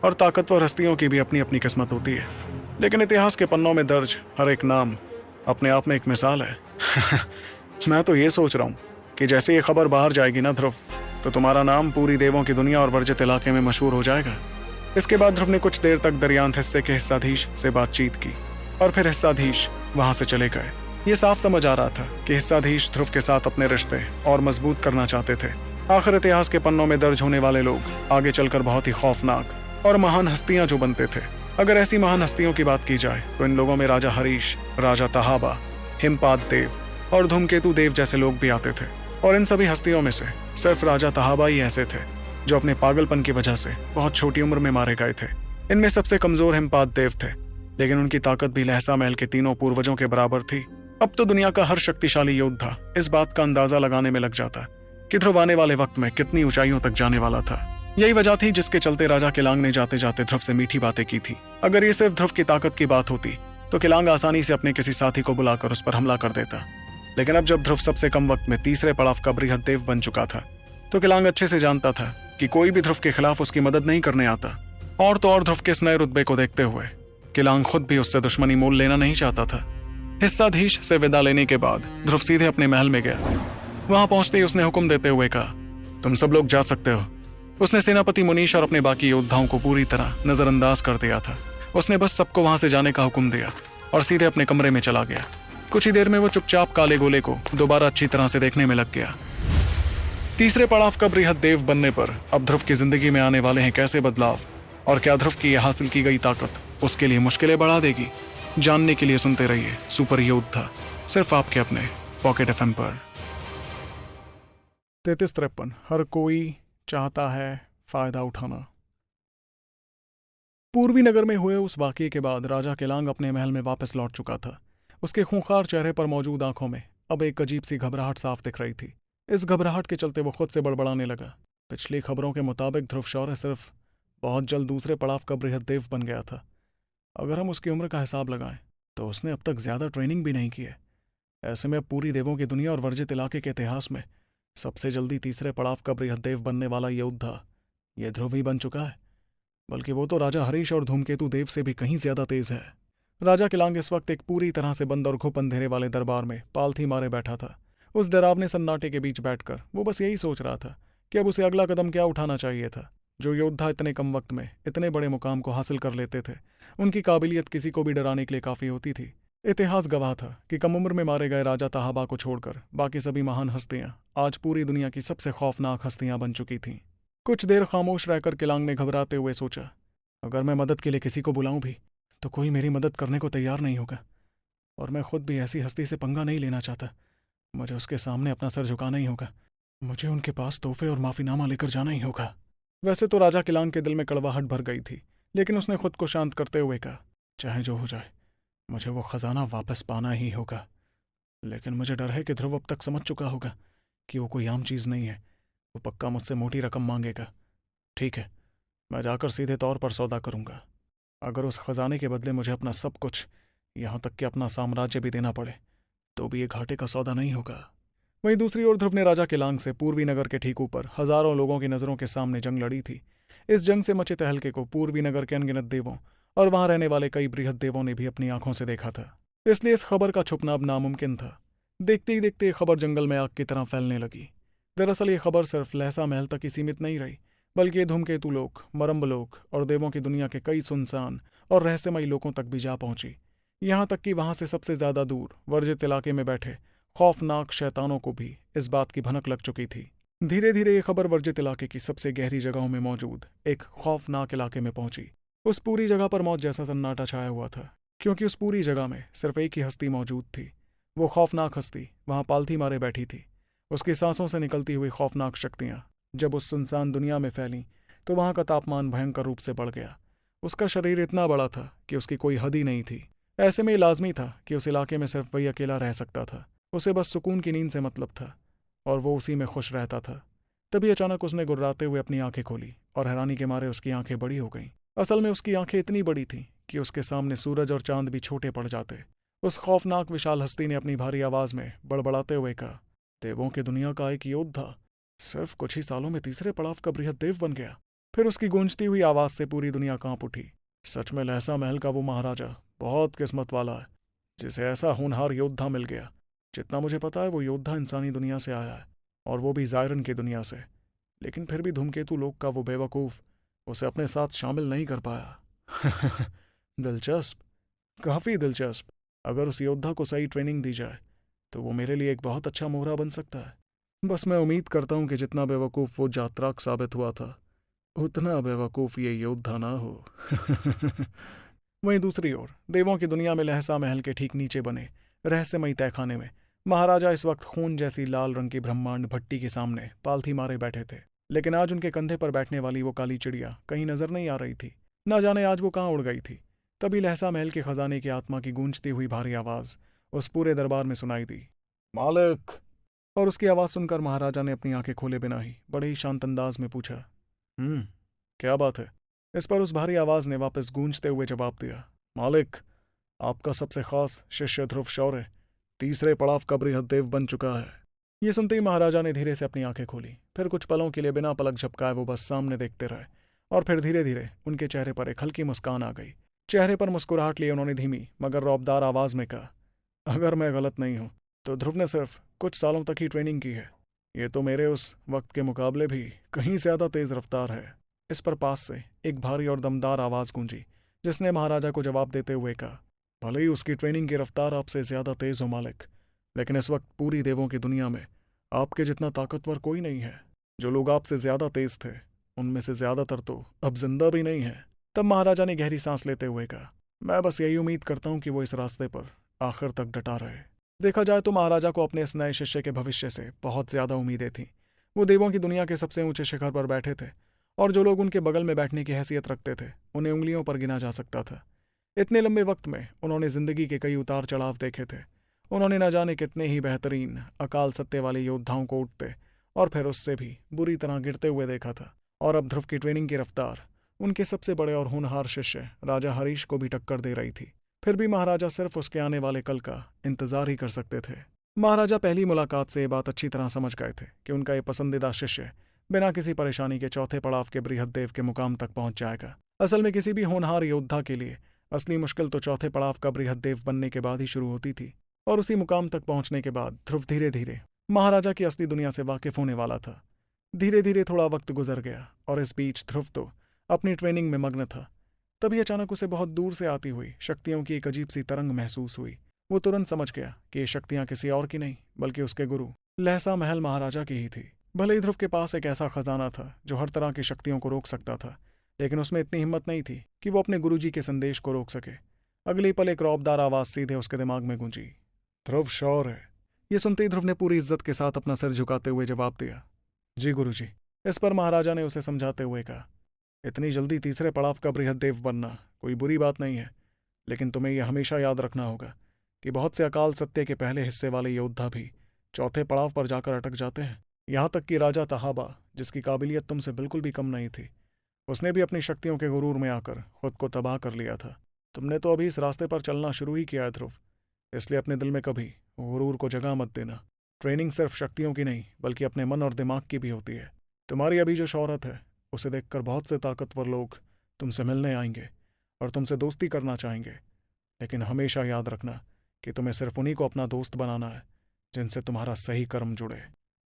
Speaker 1: और ताकतवर हस्तियों की भी अपनी अपनी किस्मत होती है, लेकिन इतिहास के पन्नों में दर्ज हर एक नाम अपने आप में एक मिसाल है। मैं तो ये सोच रहा हूँ कि जैसे ये खबर बाहर जाएगी ना ध्रुव, तो तुम्हारा नाम पूरी देवों की दुनिया और वर्जित इलाके में मशहूर हो जाएगा। इसके बाद ध्रुव ने कुछ देर तक दरियांत हिस्से के हिस्साधीश से बातचीत की और फिर हिस्साधीश वहां से चले गए। ये साफ समझ आ रहा था कि हिस्साधीश ध्रुव के साथ अपने रिश्ते और मजबूत करना चाहते थे। आखिर इतिहास के पन्नों में दर्ज होने वाले लोग आगे चलकर बहुत ही खौफनाक और महान हस्तियां जो बनते थे। अगर ऐसी महान हस्तियों की बात की जाए तो इन लोगों में राजा हरीश, राजा तहाबा, हिमपाद देव और धूमकेतु देव जैसे लोग भी आते थे। और इन सभी हस्तियों में से सिर्फ राजा तहाबा ही ऐसे थे जो अपने पागलपन की वजह से बहुत छोटी उम्र में मारे गए थे। इनमें सबसे कमजोर हिमपाद देव थे, लेकिन उनकी ताकत भी लहसा महल के तीनों पूर्वजों के बराबर थी। अब तो दुनिया का हर शक्तिशाली योद्धा इस बात का अंदाजा लगाने में लग जाता कि ध्रुव आने वाले वक्त में कितनी ऊंचाइयों तक जाने वाला था। यही वजह थी जिसके चलते राजा केलांग ने जाते जाते ध्रुव से मीठी बातें की थी। अगर ये सिर्फ ध्रुव की ताकत की बात होती तो केलांग आसानी से अपने किसी साथी को बुलाकर उस पर हमला कर देता, लेकिन अब जब ध्रुव सबसे कम वक्त में तीसरे पड़ाव का बृहद देव बन चुका था तो केलांग अच्छे से जानता था कि कोई भी ध्रुव के खिलाफ उसकी मदद नहीं करने आता। और तो और ध्रुव के इस नए रुतबे को देखते हुए केलांग खुद भी उससे दुश्मनी मोल लेना नहीं चाहता था। हिस्साधीश से विदा लेने के बाद ध्रुव सीधे अपने महल में गया। वहां पहुंचते ही उसने हुक्म देते हुए कहा, तुम सब लोग जा सकते हो। उसने सेनापति मुनीश और अपने बाकी योद्धाओं को पूरी तरह नजरअंदाज कर दिया था। उसने बस सबको वहां से जाने का हुक्म दिया और सीधे अपने कमरे में चला गया। कुछ ही देर में वो चुपचाप काले गोले को दोबारा अच्छी तरह से देखने में लग गया। तीसरे पड़ाव का बृहद देव बनने पर अब ध्रुव की जिंदगी में आने वाले हैं कैसे बदलाव, और क्या ध्रुव की यह हासिल की गई ताकत उसके लिए मुश्किलें बढ़ा देगी? जानने के लिए सुनते रहिए सुपर योद्धा, सिर्फ आपके अपने पॉकेट एफएम पर। 3353 हर कोई चाहता है फायदा उठाना। पूर्वी नगर में हुए उस वाकये के बाद राजा केलांग अपने महल में वापस लौट चुका था। उसके खूंखार चेहरे पर मौजूद आंखों में अब एक अजीब सी घबराहट साफ दिख रही थी। इस घबराहट के चलते वो खुद से बड़बड़ाने लगा। पिछली खबरों के मुताबिक ध्रुव शौर्य सिर्फ बहुत जल्द दूसरे पड़ाव का बृहद देव बन गया था। अगर हम उसकी उम्र का हिसाब लगाएं तो उसने अब तक ज्यादा ट्रेनिंग भी नहीं की है। ऐसे में अब पूरी देवों की दुनिया और वर्जित इलाके के इतिहास में सबसे जल्दी तीसरे पड़ाव का बृहद देव बनने वाला योद्धा ये ध्रुव ही बन चुका है। बल्कि वो तो राजा हरीश और धूमकेतु देव से भी कहीं ज्यादा तेज है। राजा किलांग इस वक्त एक पूरी तरह से बंद और घुप अंधेरे वाले दरबार में पालथी मारे बैठा था। उस डरावने सन्नाटे के बीच बैठकर वो बस यही सोच रहा था कि अब उसे अगला कदम क्या उठाना चाहिए था। जो योद्धा इतने कम वक्त में इतने बड़े मुकाम को हासिल कर लेते थे, उनकी काबिलियत किसी को भी डराने के लिए काफ़ी होती थी। इतिहास गवाह था कि कम उम्र में मारे गए राजा ताहाबा को छोड़कर बाकी सभी महान हस्तियां आज पूरी दुनिया की सबसे खौफनाक हस्तियां बन चुकी थीं। कुछ देर खामोश रहकर किलांग ने घबराते हुए सोचा, अगर मैं मदद के लिए किसी को बुलाऊं भी तो कोई मेरी मदद करने को तैयार नहीं होगा, और मैं खुद भी ऐसी हस्ती से पंगा नहीं लेना चाहता। मुझे उसके सामने अपना सर झुकाना ही होगा। मुझे उनके पास तोहफे और माफीनामा लेकर जाना ही होगा। वैसे तो राजा किलांग के दिल में कड़वाहट भर गई थी, लेकिन उसने खुद को शांत करते हुए कहा, चाहे जो हो जाए मुझे वो खजाना वापस पाना ही होगा। लेकिन मुझे डर है कि ध्रुव अब तक समझ चुका होगा कि वो कोई आम चीज़ नहीं है। वो पक्का मुझसे मोटी रकम मांगेगा। ठीक है, मैं जाकर सीधे तौर पर सौदा करूंगा। अगर उस खजाने के बदले मुझे अपना सब कुछ, यहाँ तक कि अपना साम्राज्य भी देना पड़े, तो भी ये घाटे का सौदा नहीं होगा। वहीं दूसरी ओर ध्रुव ने राजा किलांग से पूर्वी नगर के ठीक ऊपर हजारों लोगों की नज़रों के सामने जंग लड़ी थी। इस जंग से मचे तहलके को पूर्वी नगर के अनगिनत देवों और वहां रहने वाले कई बृहद देवों ने भी अपनी आंखों से देखा था। इसलिए इस खबर का छुपना अब नामुमकिन था। देखते ही देखते ये खबर जंगल में आग की तरह फैलने लगी। दरअसल ये खबर सिर्फ लहसा महल तक ही सीमित नहीं रही, बल्कि ये धूमकेतु लोक, मरम्ब लोक और देवों की दुनिया के कई सुनसान और रहस्यमयी लोकों तक भी जा पहुंची। यहाँ तक कि वहां से सबसे ज्यादा दूर वर्जित इलाके में बैठे खौफनाक शैतानों को भी इस बात की भनक लग चुकी थी। धीरे धीरे ये खबर वर्जित इलाके की सबसे गहरी जगहों में मौजूद एक खौफनाक इलाके में पहुंची। उस पूरी जगह पर मौत जैसा सन्नाटा छाया हुआ था, क्योंकि उस पूरी जगह में सिर्फ एक ही हस्ती मौजूद थी। वो खौफनाक हस्ती वहां पालथी मारे बैठी थी। उसकी सांसों से निकलती हुई खौफनाक शक्तियां जब उस सुनसान दुनिया में फैलीं तो वहां का तापमान भयंकर रूप से बढ़ गया। उसका शरीर इतना बड़ा था कि उसकी कोई हद ही नहीं थी। ऐसे में लाजमी था कि उस इलाके में सिर्फ वही अकेला रह सकता था। उसे बस सुकून की नींद से मतलब था और वो उसी में खुश रहता था। तभी अचानक उसने गुर्राते हुए अपनी आंखें खोली और हैरानी के मारे उसकी आंखें बड़ी हो गईं। असल में उसकी आंखें इतनी बड़ी थीं कि उसके सामने सूरज और चांद भी छोटे पड़ जाते। उस खौफनाक विशाल हस्ती ने अपनी भारी आवाज में बड़बड़ाते हुए कहा, देवों की दुनिया का एक योद्धा सिर्फ कुछ ही सालों में तीसरे पड़ाव का बृहद देव बन गया। फिर उसकी गूंजती हुई आवाज से पूरी दुनिया कांप उठी। सच में लहसा महल का वो महाराजा बहुत किस्मत वाला है जिसे ऐसा होनहार योद्धा मिल गया। जितना मुझे पता है वो योद्धा इंसानी दुनिया से आया है, और वो भी जायरन की दुनिया से। लेकिन फिर भी धूमकेतु लोक का वो बेवकूफ उसे अपने साथ शामिल नहीं कर पाया। दिलचस्प, काफी दिलचस्प। अगर उस योद्धा को सही ट्रेनिंग दी जाए तो वो मेरे लिए एक बहुत अच्छा मोहरा बन सकता है। बस मैं उम्मीद करता हूं कि जितना बेवकूफ वो जात्राक साबित हुआ था, उतना बेवकूफ ये योद्धा ना हो। वहीं दूसरी ओर देवों की दुनिया में लहसा महल के ठीक नीचे बने रहस्यमयी तहखाने में महाराजा इस वक्त खून जैसी लाल रंग की ब्रह्मांड भट्टी के सामने पालथी मारे बैठे थे। लेकिन आज उनके कंधे पर बैठने वाली वो काली चिड़िया कहीं नजर नहीं आ रही थी। न जाने आज वो कहाँ उड़ गई थी। तभी लहसा महल के खजाने की आत्मा की गूंजती हुई भारी आवाज उस पूरे दरबार में सुनाई दी, मालिक। और उसकी आवाज सुनकर महाराजा ने अपनी आंखें खोले बिना ही बड़े ही शांत अंदाज में पूछा, क्या बात है? इस पर उस भारी आवाज ने वापस गूंजते हुए जवाब दिया, मालिक, आपका सबसे खास शिष्य ध्रुव शौर्य तीसरे पड़ाव का बृहद देव बन चुका है। ये सुनते ही महाराजा ने धीरे से अपनी आंखें खोली। फिर कुछ पलों के लिए बिना पलक झपकाए वो बस सामने देखते रहे, और फिर धीरे धीरे उनके चेहरे पर एक हल्की मुस्कान आ गई। चेहरे पर मुस्कुराहट लिए उन्होंने धीमी मगर रौबदार आवाज में कहा, अगर मैं गलत नहीं हूं तो ध्रुव ने सिर्फ कुछ सालों तक ही ट्रेनिंग की है। ये तो मेरे उस वक्त के मुकाबले भी कहीं ज्यादा तेज रफ्तार है। इस पर पास से एक भारी और दमदार आवाज गूंजी, जिसने महाराजा को जवाब देते हुए कहा, भले ही उसकी ट्रेनिंग की रफ्तार आपसे ज्यादा तेज हो मालिक, लेकिन इस वक्त पूरी देवों की दुनिया में आपके जितना ताकतवर कोई नहीं है। जो लोग आपसे ज्यादा तेज थे उनमें से ज्यादातर तो अब जिंदा भी नहीं है। तब महाराजा ने गहरी सांस लेते हुए कहा, मैं बस यही उम्मीद करता हूं कि वो इस रास्ते पर आखिर तक डटा रहे। देखा जाए तो महाराजा को अपने इस नए शिष्य के भविष्य से बहुत ज्यादा उम्मीदें थीं। वो देवों की दुनिया के सबसे ऊंचे शिखर पर बैठे थे, और जो लोग उनके बगल में बैठने की हैसियत रखते थे उन्हें उंगलियों पर गिना जा सकता था। इतने लंबे वक्त में उन्होंने जिंदगी के कई उतार चढ़ाव देखे थे। उन्होंने न जाने कितने ही बेहतरीन अकाल सत्य वाले योद्धाओं को उठते और फिर उससे भी बुरी तरह गिरते हुए देखा था। और अब ध्रुव की ट्रेनिंग की रफ्तार उनके सबसे बड़े और होनहार शिष्य राजा हरीश को भी टक्कर दे रही थी। फिर भी महाराजा सिर्फ उसके आने वाले कल का इंतजार ही कर सकते थे। महाराजा पहली मुलाकात से ये बात अच्छी तरह समझ गए थे कि उनका ये पसंदीदा शिष्य बिना किसी परेशानी के चौथे पड़ाव के बृहद देव के मुकाम तक पहुंच जाएगा। असल में किसी भी होनहार योद्धा के लिए असली मुश्किल तो चौथे पड़ाव का बृहद्देव बनने के बाद ही शुरू होती थी, और उसी मुकाम तक पहुंचने के बाद ध्रुव धीरे धीरे महाराजा की असली दुनिया से वाकिफ होने वाला था। धीरे धीरे थोड़ा वक्त गुजर गया और इस बीच ध्रुव तो अपनी ट्रेनिंग में मग्न था। तभी अचानक उसे बहुत दूर से आती हुई शक्तियों की एक अजीब सी तरंग महसूस हुई। वो तुरंत समझ गया कि ये शक्तियां किसी और की नहीं बल्कि उसके गुरु लहसा महल महाराजा की ही थी। भले ही ध्रुव के पास एक ऐसा खजाना था जो हर तरह की शक्तियों को रोक सकता था, लेकिन उसमें इतनी हिम्मत नहीं थी कि वो अपने गुरुजी के संदेश को रोक सके। अगली पल एक रौबदार आवाज सीधे उसके दिमाग में गूंजी, ध्रुव श्योर है। ये सुनते ही ध्रुव ने पूरी इज्जत के साथ अपना सिर झुकाते हुए जवाब दिया, जी गुरुजी। इस पर महाराजा ने उसे समझाते हुए कहा, इतनी जल्दी तीसरे पड़ाव का बृहद्देव बनना कोई बुरी बात नहीं है, लेकिन तुम्हें यह हमेशा याद रखना होगा कि बहुत से अकाल सत्य के पहले हिस्से वाले योद्धा भी चौथे पड़ाव पर जाकर अटक जाते हैं। यहाँ तक कि राजा तहाबा, जिसकी काबिलियत तुमसे बिल्कुल भी कम नहीं थी, उसने भी अपनी शक्तियों के गुरूर में आकर खुद को तबाह कर लिया था। तुमने तो अभी इस रास्ते पर चलना शुरू ही किया है ध्रुव, इसलिए अपने दिल में कभी गुरूर को जगह मत देना। ट्रेनिंग सिर्फ शक्तियों की नहीं बल्कि अपने मन और दिमाग की भी होती है। तुम्हारी अभी जो शौहरत है उसे देखकर बहुत से ताकतवर लोग तुमसे मिलने आएंगे और तुमसे दोस्ती करना चाहेंगे, लेकिन हमेशा याद रखना कि तुम्हें सिर्फ उन्हीं को अपना दोस्त बनाना है जिनसे तुम्हारा सही कर्म जुड़े।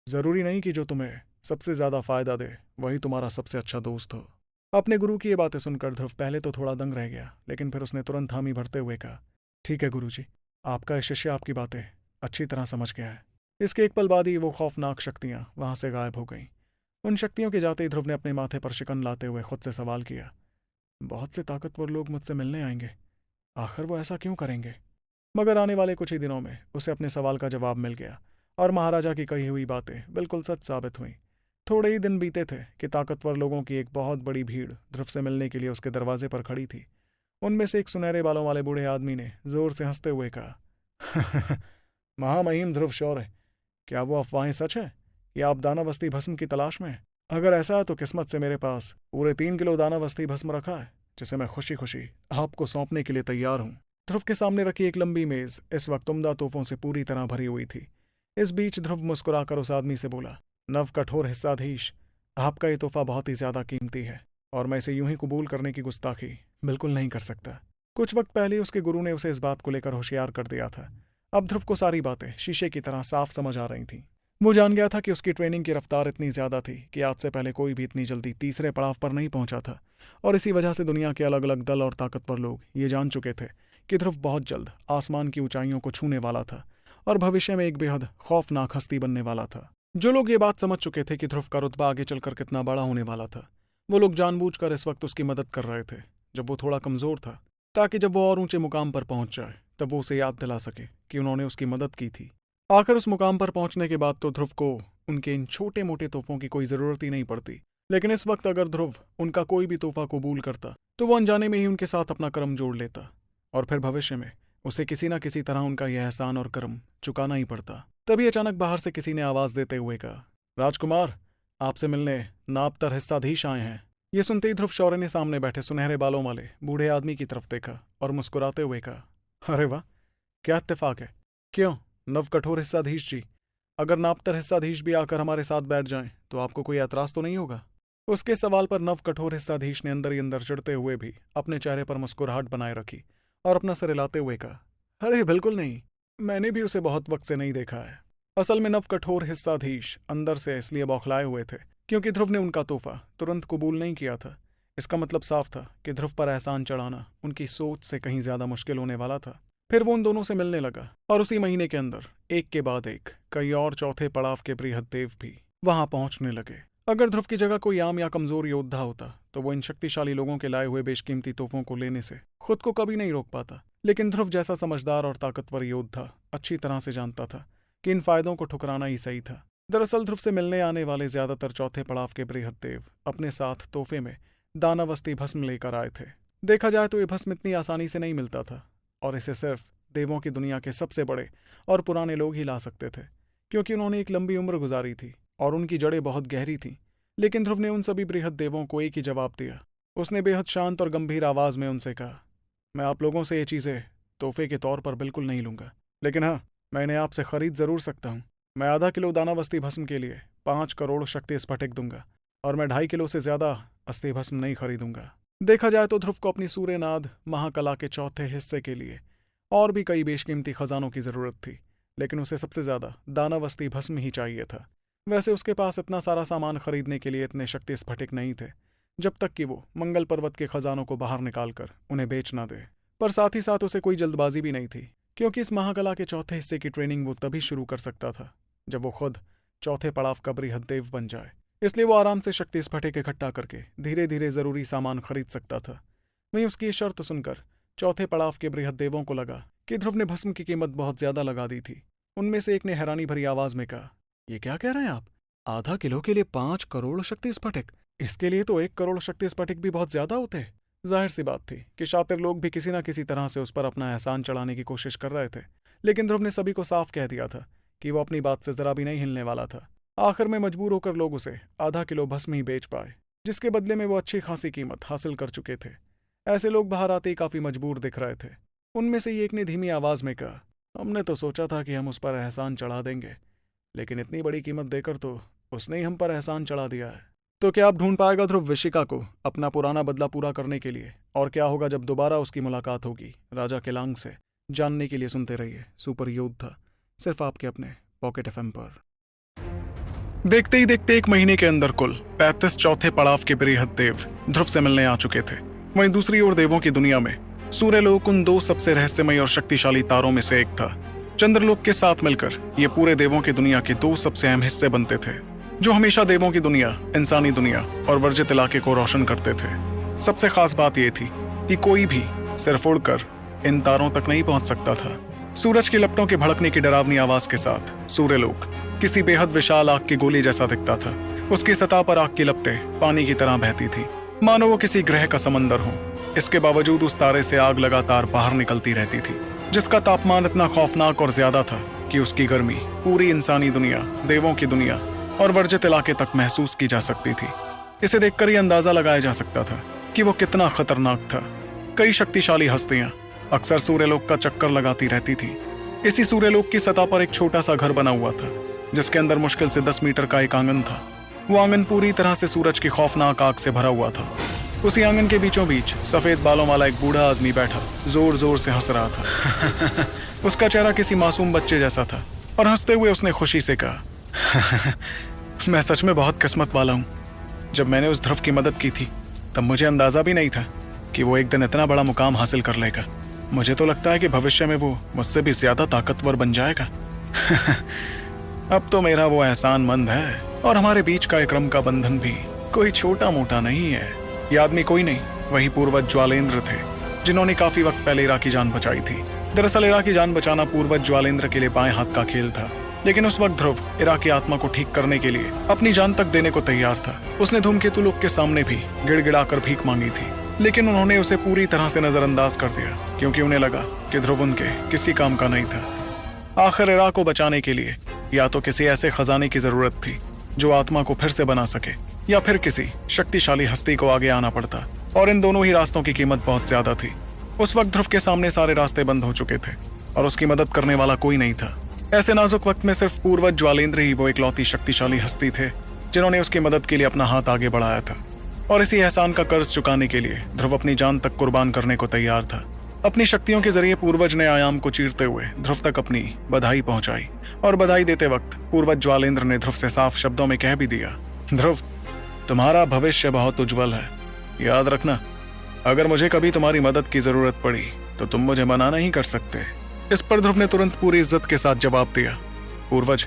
Speaker 1: जरूरी नहीं कि जो तुम्हें सबसे ज्यादा फायदा दे वही तुम्हारा सबसे अच्छा दोस्त हो। अपने गुरु की ये बातें सुनकर ध्रुव पहले तो थोड़ा दंग रह गया, लेकिन फिर उसने तुरंत हामी भरते हुए कहा, ठीक है गुरुजी, आपका ये शिष्य आपकी बातें अच्छी तरह समझ गया है। इसके एक पल बाद ही वो खौफनाक शक्तियां वहां से गायब हो गईं। उन शक्तियों के जाते ही ध्रुव ने अपने माथे पर शिकन लाते हुए खुद से सवाल किया, बहुत से ताकतवर लोग मुझसे मिलने आएंगे, आखिर वो ऐसा क्यों करेंगे? मगर आने वाले कुछ ही दिनों में उसे अपने सवाल का जवाब मिल गया और महाराजा की कही हुई बातें बिल्कुल सच साबित हुईं। थोड़े ही दिन बीते थे कि ताकतवर लोगों की एक बहुत बड़ी भीड़ ध्रुव से मिलने के लिए उसके दरवाजे पर खड़ी थी। उनमें से एक सुनहरे बालों वाले बूढ़े आदमी ने जोर से हंसते हुए कहा, महामहिम ध्रुव शौर्य, क्या वो अफवाहें सच है कि आप दानव भस्म की तलाश में हैं? अगर ऐसा है तो किस्मत से मेरे पास पूरे 3 किलो दानव भस्म रखा है, जिसे मैं खुशी खुशी आपको सौंपने के लिए तैयार हूं। ध्रुव के सामने रखी एक लंबी मेज इस वक्त उम्दा तोहफों से पूरी तरह भरी हुई थी। इस बीच ध्रुव मुस्कुराकर उस आदमी से बोला, नव कठोर हिस्साधीश, आपका ये तोहफा बहुत ही ज्यादा कीमती है और मैं इसे यूं ही कबूल करने की गुस्ताखी बिल्कुल नहीं कर सकता। कुछ वक्त पहले उसके गुरु ने उसे इस बात को लेकर होशियार कर दिया था। अब ध्रुव को सारी बातें शीशे की तरह साफ समझ आ रही थीं। वो जान गया था कि उसकी ट्रेनिंग की रफ्तार इतनी ज्यादा थी कि आज से पहले कोई भी इतनी जल्दी तीसरे पड़ाव पर नहीं पहुंचा था, और इसी वजह से दुनिया के अलग अलग दल और ताकतवर लोग ये जान चुके थे कि ध्रुव बहुत जल्द आसमान की ऊंचाइयों को छूने वाला था और भविष्य में एक बेहद खौफनाक हस्ती बनने वाला था। जो लोग ये बात समझ चुके थे कि ध्रुव का रुतबा आगे चलकर कितना बड़ा होने वाला था, वो लोग जानबूझकर इस वक्त उसकी मदद कर रहे थे जब वो थोड़ा कमजोर था, ताकि जब वो और ऊंचे मुकाम पर पहुंच जाए तब वो उसे याद दिला सके कि उन्होंने उसकी मदद की थी। आखिर उस मुकाम पर पहुंचने के बाद तो ध्रुव को उनके इन छोटे मोटे तोहफों की कोई जरूरत ही नहीं पड़ती, लेकिन इस वक्त अगर ध्रुव उनका कोई भी तोहफा कबूल करता तो वो अनजाने में ही उनके साथ अपना कर्म जोड़ लेता और फिर भविष्य में उसे किसी न किसी तरह उनका यह एहसान और कर्म चुकाना ही पड़ता। तभी अचानक बाहर से किसी ने आवाज देते हुए कहा, राजकुमार, आपसे मिलने नाबतर हिस्साधीश आए हैं। ये सुनते ही ध्रुव शौर्य ने सामने बैठे सुनहरे बालों वाले बूढ़े आदमी की तरफ देखा और मुस्कुराते हुए कहा, अरे वाह, क्या इत्तेफाक है। क्यों नव कठोर हिस्साधीश जी, अगर नाबतर हिस्साधीश भी आकर हमारे साथ बैठ जाएं तो आपको कोई ऐतराज तो नहीं होगा? उसके सवाल पर नव कठोर हिस्साधीश ने अंदर ही अंदर चिढ़ते हुए भी अपने चेहरे पर मुस्कुराहट बनाए रखी और अपना सिर हिलाते हुए कहा, अरे बिल्कुल नहीं, मैंने भी उसे बहुत वक्त से नहीं देखा है। असल में नव कठोर हिस्साधीश अंदर से इसलिए बौखलाए हुए थे क्योंकि ध्रुव ने उनका तोहफा तुरंत कबूल नहीं किया था। इसका मतलब साफ था कि ध्रुव पर एहसान चढ़ाना उनकी सोच से कहीं ज्यादा मुश्किल होने वाला था। फिर वो उन दोनों से मिलने लगा और उसी महीने के अंदर एक के बाद एक कई और चौथे पड़ाव के बृहद्देव भी वहां पहुंचने लगे। अगर ध्रुव की जगह कोई आम या कमजोर योद्धा होता तो वो इन शक्तिशाली लोगों के लाए हुए बेशकीमती तोहफों को लेने से खुद को कभी नहीं रोक पाता, लेकिन ध्रुव जैसा समझदार और ताकतवर योद्धा अच्छी तरह से जानता था कि इन फायदों को ठुकराना ही सही था। दरअसल ध्रुव से मिलने आने वाले ज्यादातर चौथे पड़ाव के बृहद्देव अपने साथ तोहफे में दानव भस्म लेकर आए थे। देखा जाए तो ये भस्म इतनी आसानी से नहीं मिलता था और इसे सिर्फ देवों की दुनिया के सबसे बड़े और पुराने लोग ही ला सकते थे, क्योंकि उन्होंने एक लंबी उम्र गुजारी थी और उनकी जड़ें बहुत गहरी थीं। लेकिन ध्रुव ने उन सभी बृहद देवों को एक ही जवाब दिया। उसने बेहद शांत और गंभीर आवाज में उनसे कहा, मैं आप लोगों से ये चीज़ें तोहफे के तौर पर बिल्कुल नहीं लूंगा, लेकिन हाँ, मैं इन्हें आपसे खरीद जरूर सकता हूँ। मैं आधा किलो दानव भस्म के लिए 5 करोड़ शक्ति स्फटिक दूंगा और मैं 2.5 किलो से ज्यादा अस्थि भस्म नहीं खरीदूंगा। देखा जाए तो ध्रुव को अपनी सूर्यनाद महाकला के चौथे हिस्से के लिए और भी कई बेशकीमती खजानों की जरूरत थी, लेकिन उसे सबसे ज्यादा दानवस्ती भस्म ही चाहिए था। वैसे उसके पास इतना सारा सामान खरीदने के लिए इतने शक्ति स्फटिक नहीं थे, जब तक कि वो मंगल पर्वत के खजानों को बाहर निकालकर उन्हें बेच ना दे। पर साथ ही साथ उसे कोई जल्दबाजी भी नहीं थी, क्योंकि इस महाकला के चौथे हिस्से की ट्रेनिंग वो तभी शुरू कर सकता था जब वो खुद चौथे पड़ाव का बृहद्देव बन जाए। इसलिए वो आराम से शक्ति स्फटिक इकट्ठा करके धीरे धीरे जरूरी सामान खरीद सकता था। वहीं उसकी ये शर्त सुनकर चौथे पड़ाव के बृहद्देवों को लगा कि ध्रुव ने भस्म की कीमत बहुत ज्यादा लगा दी थी। उनमें से एक ने हैरानी भरी आवाज में कहा, ये क्या कह रहे हैं आप? आधा किलो के लिए 5 करोड़ शक्ति स्फटिक? इसके लिए तो 1 करोड़ शक्ति स्फटिक भी बहुत ज्यादा होते। जाहिर सी बात थी कि शातिर लोग भी किसी न किसी तरह से उस पर अपना एहसान चढ़ाने की कोशिश कर रहे थे, लेकिन ध्रुव ने सभी को साफ कह दिया था कि वो अपनी बात से जरा भी नहीं हिलने वाला था। आखिर में मजबूर होकर लोग उसे आधा किलो भस्म ही बेच पाए, जिसके बदले में वो अच्छी खासी कीमत हासिल कर चुके थे। ऐसे लोग बाहर आते ही काफी मजबूर दिख रहे थे। उनमें से एक ने धीमी आवाज में कहा, हमने तो सोचा था कि हम उस पर एहसान चढ़ा देंगे, लेकिन इतनी बड़ी कीमत देकर तो उसने ही हम पर एहसान चढ़ा दिया है। तो क्या आप ढूंढ पाएगा ध्रुव विशिका को अपना पुराना बदला पूरा करने के लिए? और क्या होगा जब दोबारा उसकी मुलाकात होगी राजा केलांग से? जानने के लिए सुनते रहिए सुपर योद्धा, सिर्फ आपके अपने पॉकेट एफएम पर। देखते ही देखते 1 महीने के अंदर कुल 35 चौथे पड़ाव के बृहद्देव ध्रुव से मिलने आ चुके थे। वहीं दूसरी ओर देवों की दुनिया में सूर्यलोक उन 2 सबसे रहस्यमयी और शक्तिशाली तारों में से एक था। चंद्रलोक के साथ मिलकर ये पूरे देवों की दुनिया के 2 सबसे अहम हिस्से बनते थे, जो हमेशा देवों की दुनिया, इंसानी दुनिया और वर्जित इलाके को रोशन करते थे। सबसे खास बात यह थी कि कोई भी सिर्फ उड़कर इन तारों तक नहीं पहुंच सकता था। सूरज की लपटों के भड़कने की डरावनी आवाज के साथ सूर्यलोक किसी बेहद विशाल आग की गोली जैसा दिखता था। उसकी सतह पर आग की लपटें पानी की तरह बहती थी, मानो वो किसी ग्रह का समंदर हो। इसके बावजूद उस तारे से आग लगातार बाहर निकलती रहती थी, जिसका तापमान इतना खौफनाक और ज्यादा था कि उसकी गर्मी पूरी इंसानी दुनिया, देवों की दुनिया और वर्जित इलाके तक महसूस की जा सकती थी। इसे देखकर ही अंदाजा लगाया जा सकता था कि वो कितना खतरनाक था। कई शक्तिशाली हस्तियां अक्सर सूर्यलोक का चक्कर लगाती रहती थी। इसी सूर्यलोक की सतह पर एक छोटा सा घर बना हुआ था, जिसके अंदर मुश्किल से 10 मीटर का एक आंगन था। वो आंगन पूरी तरह से सूरज की खौफनाक आग से भरा हुआ था। उसी आंगन के बीचों बीच सफेद बालों वाला एक बूढ़ा आदमी बैठा जोर जोर से हंस रहा था। उसका चेहरा किसी मासूम बच्चे जैसा था और हंसते हुए उसने खुशी से कहा, मैं सच में बहुत किस्मत वाला हूँ। जब मैंने उस ध्रुव की मदद की थी तब मुझे अंदाजा भी नहीं था कि वो एक दिन इतना बड़ा मुकाम हासिल कर लेगा। मुझे तो लगता है कि भविष्य में वो मुझसे भी ज्यादा ताकतवर बन जाएगा। अब तो मेरा वो एहसानमंद है और हमारे बीच का एक रम का बंधन भी कोई छोटा मोटा नहीं है। ये आदमी कोई नहीं, वही पूर्वज ज्वालेंद्र थे, जिन्होंने काफी वक्त पहले इरा की जान बचाई थी। दरअसल इरा की जान बचाना पूर्वज ज्वालेंद्र के लिए बाएं हाथ का खेल था, लेकिन उस वक्त ध्रुव इरा की आत्मा को ठीक करने के लिए अपनी जान तक देने को तैयार था। उसने धूमकेतु लोग के सामने भी गिड़गिड़ाकर भीख मांगी थी, लेकिन उन्होंने उसे पूरी तरह से नजरअंदाज कर दिया, क्योंकि उन्हें लगा कि ध्रुव उनके किसी काम का नहीं था। आखिर इरा को बचाने के लिए या तो किसी ऐसे खजाने की जरूरत थी जो आत्मा को फिर से बना सके, या फिर किसी शक्तिशाली हस्ती को आगे आना पड़ता, और इन दोनों ही रास्तों की कीमत बहुत ज्यादा थी। उस वक्त ध्रुव के सामने सारे रास्ते बंद हो चुके थे और उसकी मदद करने वाला कोई नहीं था। ऐसे नाजुक वक्त में सिर्फ पूर्वज ज्वालेंद्र ही वो इकलौती शक्तिशाली हस्ती थे जिन्होंने उसकी मदद के लिए अपना हाथ आगे बढ़ाया था। और इसी एहसान का कर्ज चुकाने के लिए ध्रुव अपनी जान तक कुर्बान करने को तैयार था। अपनी शक्तियों के जरिए पूर्वज ने आयाम को चीरते हुए ध्रुव तक अपनी बधाई पहुंचाई, और बधाई देते वक्त पूर्वज ज्वालेंद्र ने ध्रुव से साफ शब्दों में कह भी दिया, ध्रुव, तुम्हारा भविष्य बहुत उज्जवल है। याद रखना, अगर मुझे कभी तुम्हारी मदद की जरूरत पड़ी तो तुम मुझे मना नहीं कर सकते। इस पर ध्रुव ने तुरंत पूरी इज्जत के साथ जवाब दिया, पूर्वज,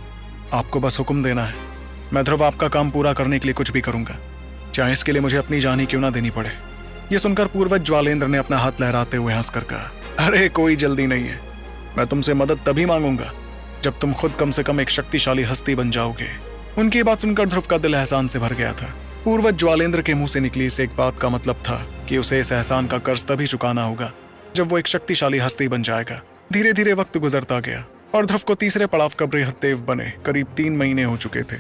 Speaker 1: आपको बस हुक्म देना है। मैं ध्रुव आपका काम पूरा करने के लिए कुछ भी करूंगा, चाहे इसके लिए मुझे अपनी जान ही क्यों ना देनी पड़े। ये सुनकर पूर्वज ज्वालेंद्र ने अपना हाथ लहराते हुए हंसकर कहा, अरे कोई जल्दी नहीं है, मैं तुमसे मदद तभी मांगूंगा जब तुम खुद कम से कम एक शक्तिशाली हस्ती बन जाओगे। उनकी बात सुनकर ध्रुव का दिल एहसान से भर गया था। पूर्वज ज्वालेंद्र के मुंह से निकली इस एक बात का मतलब था कि उसे इस एहसान का कर्ज तभी चुकाना होगा जब वो एक शक्तिशाली हस्ती बन जाएगा। धीरे धीरे वक्त गुजरता गया और ध्रुव को तीसरे पड़ाव का बृहद्देव बने करीब 3 महीने हो चुके थे।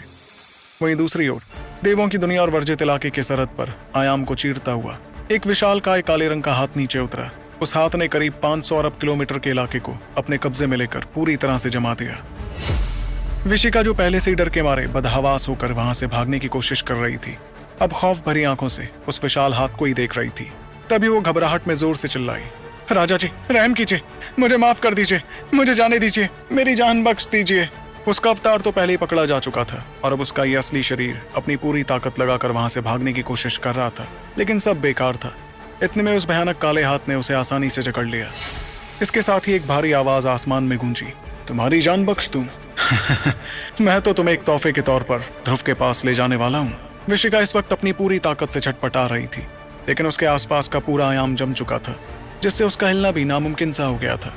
Speaker 1: वहीं दूसरी ओर देवों की दुनिया और वर्जित इलाके की सरहद पर आयाम को चीरता हुआ एक विशाल काय काले रंग का हाथ नीचे उतरा। उस हाथ ने करीब 500 अरब किलोमीटर के इलाके को अपने कब्जे में लेकर पूरी तरह से जमा दिया। विशिका, जो पहले से ही डर के मारे बदहवास होकर वहां से भागने की कोशिश कर रही थी, अब खौफ भरी आंखों से उस विशाल हाथ को ही देख रही थी। तभी वो घबराहट में जोर से चिल्लाई, राजा जी, रहम कीजिए, मुझे माफ कर दीजिए, मुझे जाने दीजिए, मेरी जान बख्श दीजिए। उसका अवतार तो पहले ही पकड़ा जा चुका था और अब उसका ये असली शरीर अपनी पूरी ताकत लगाकर वहां से भागने की कोशिश कर रहा था, लेकिन सब बेकार था। इतने में उस भयानक काले हाथ ने उसे आसानी से जकड़ लिया। इसके साथ ही एक भारी आवाज आसमान में गूंजी, तुम्हारी जान बख्श दूं? मैं तो तुम्हें एक तोहफे के तौर पर ध्रुव के पास ले जाने वाला हूँ। विशिका इस वक्त अपनी पूरी ताकत से छटपटा रही थी, लेकिन उसके आसपास का पूरा आयाम जम चुका था, जिससे उसका हिलना भी नामुमकिन सा हो गया था।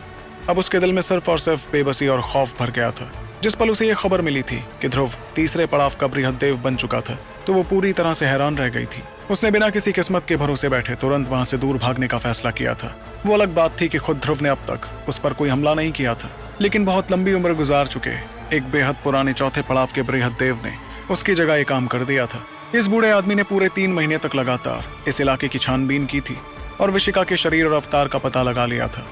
Speaker 1: अब उसके दिल में सिर्फ और सिर्फ बेबसी और खौफ भर गया था। जिस पल उसे यह खबर मिली थी कि ध्रुव तीसरे पड़ाव का बृहद देव बन चुका था, तो वो पूरी तरह से हैरान रह गई थी। उसने बिना किसी किस्मत के भरोसे बैठे तुरंत वहां से दूर भागने का फैसला किया था। वो अलग बात थी कि खुद ध्रुव ने अब तक उस पर कोई हमला नहीं किया था, लेकिन बहुत लंबी उम्र गुजार चुके एक बेहद पुराने चौथे पड़ाव के बृहद देव ने उसकी जगह ये काम कर दिया था। इस बूढ़े आदमी ने पूरे 3 महीने तक लगातार इस इलाके की छानबीन की थी और विशिका के शरीर और अवतार का पता लगा लिया था,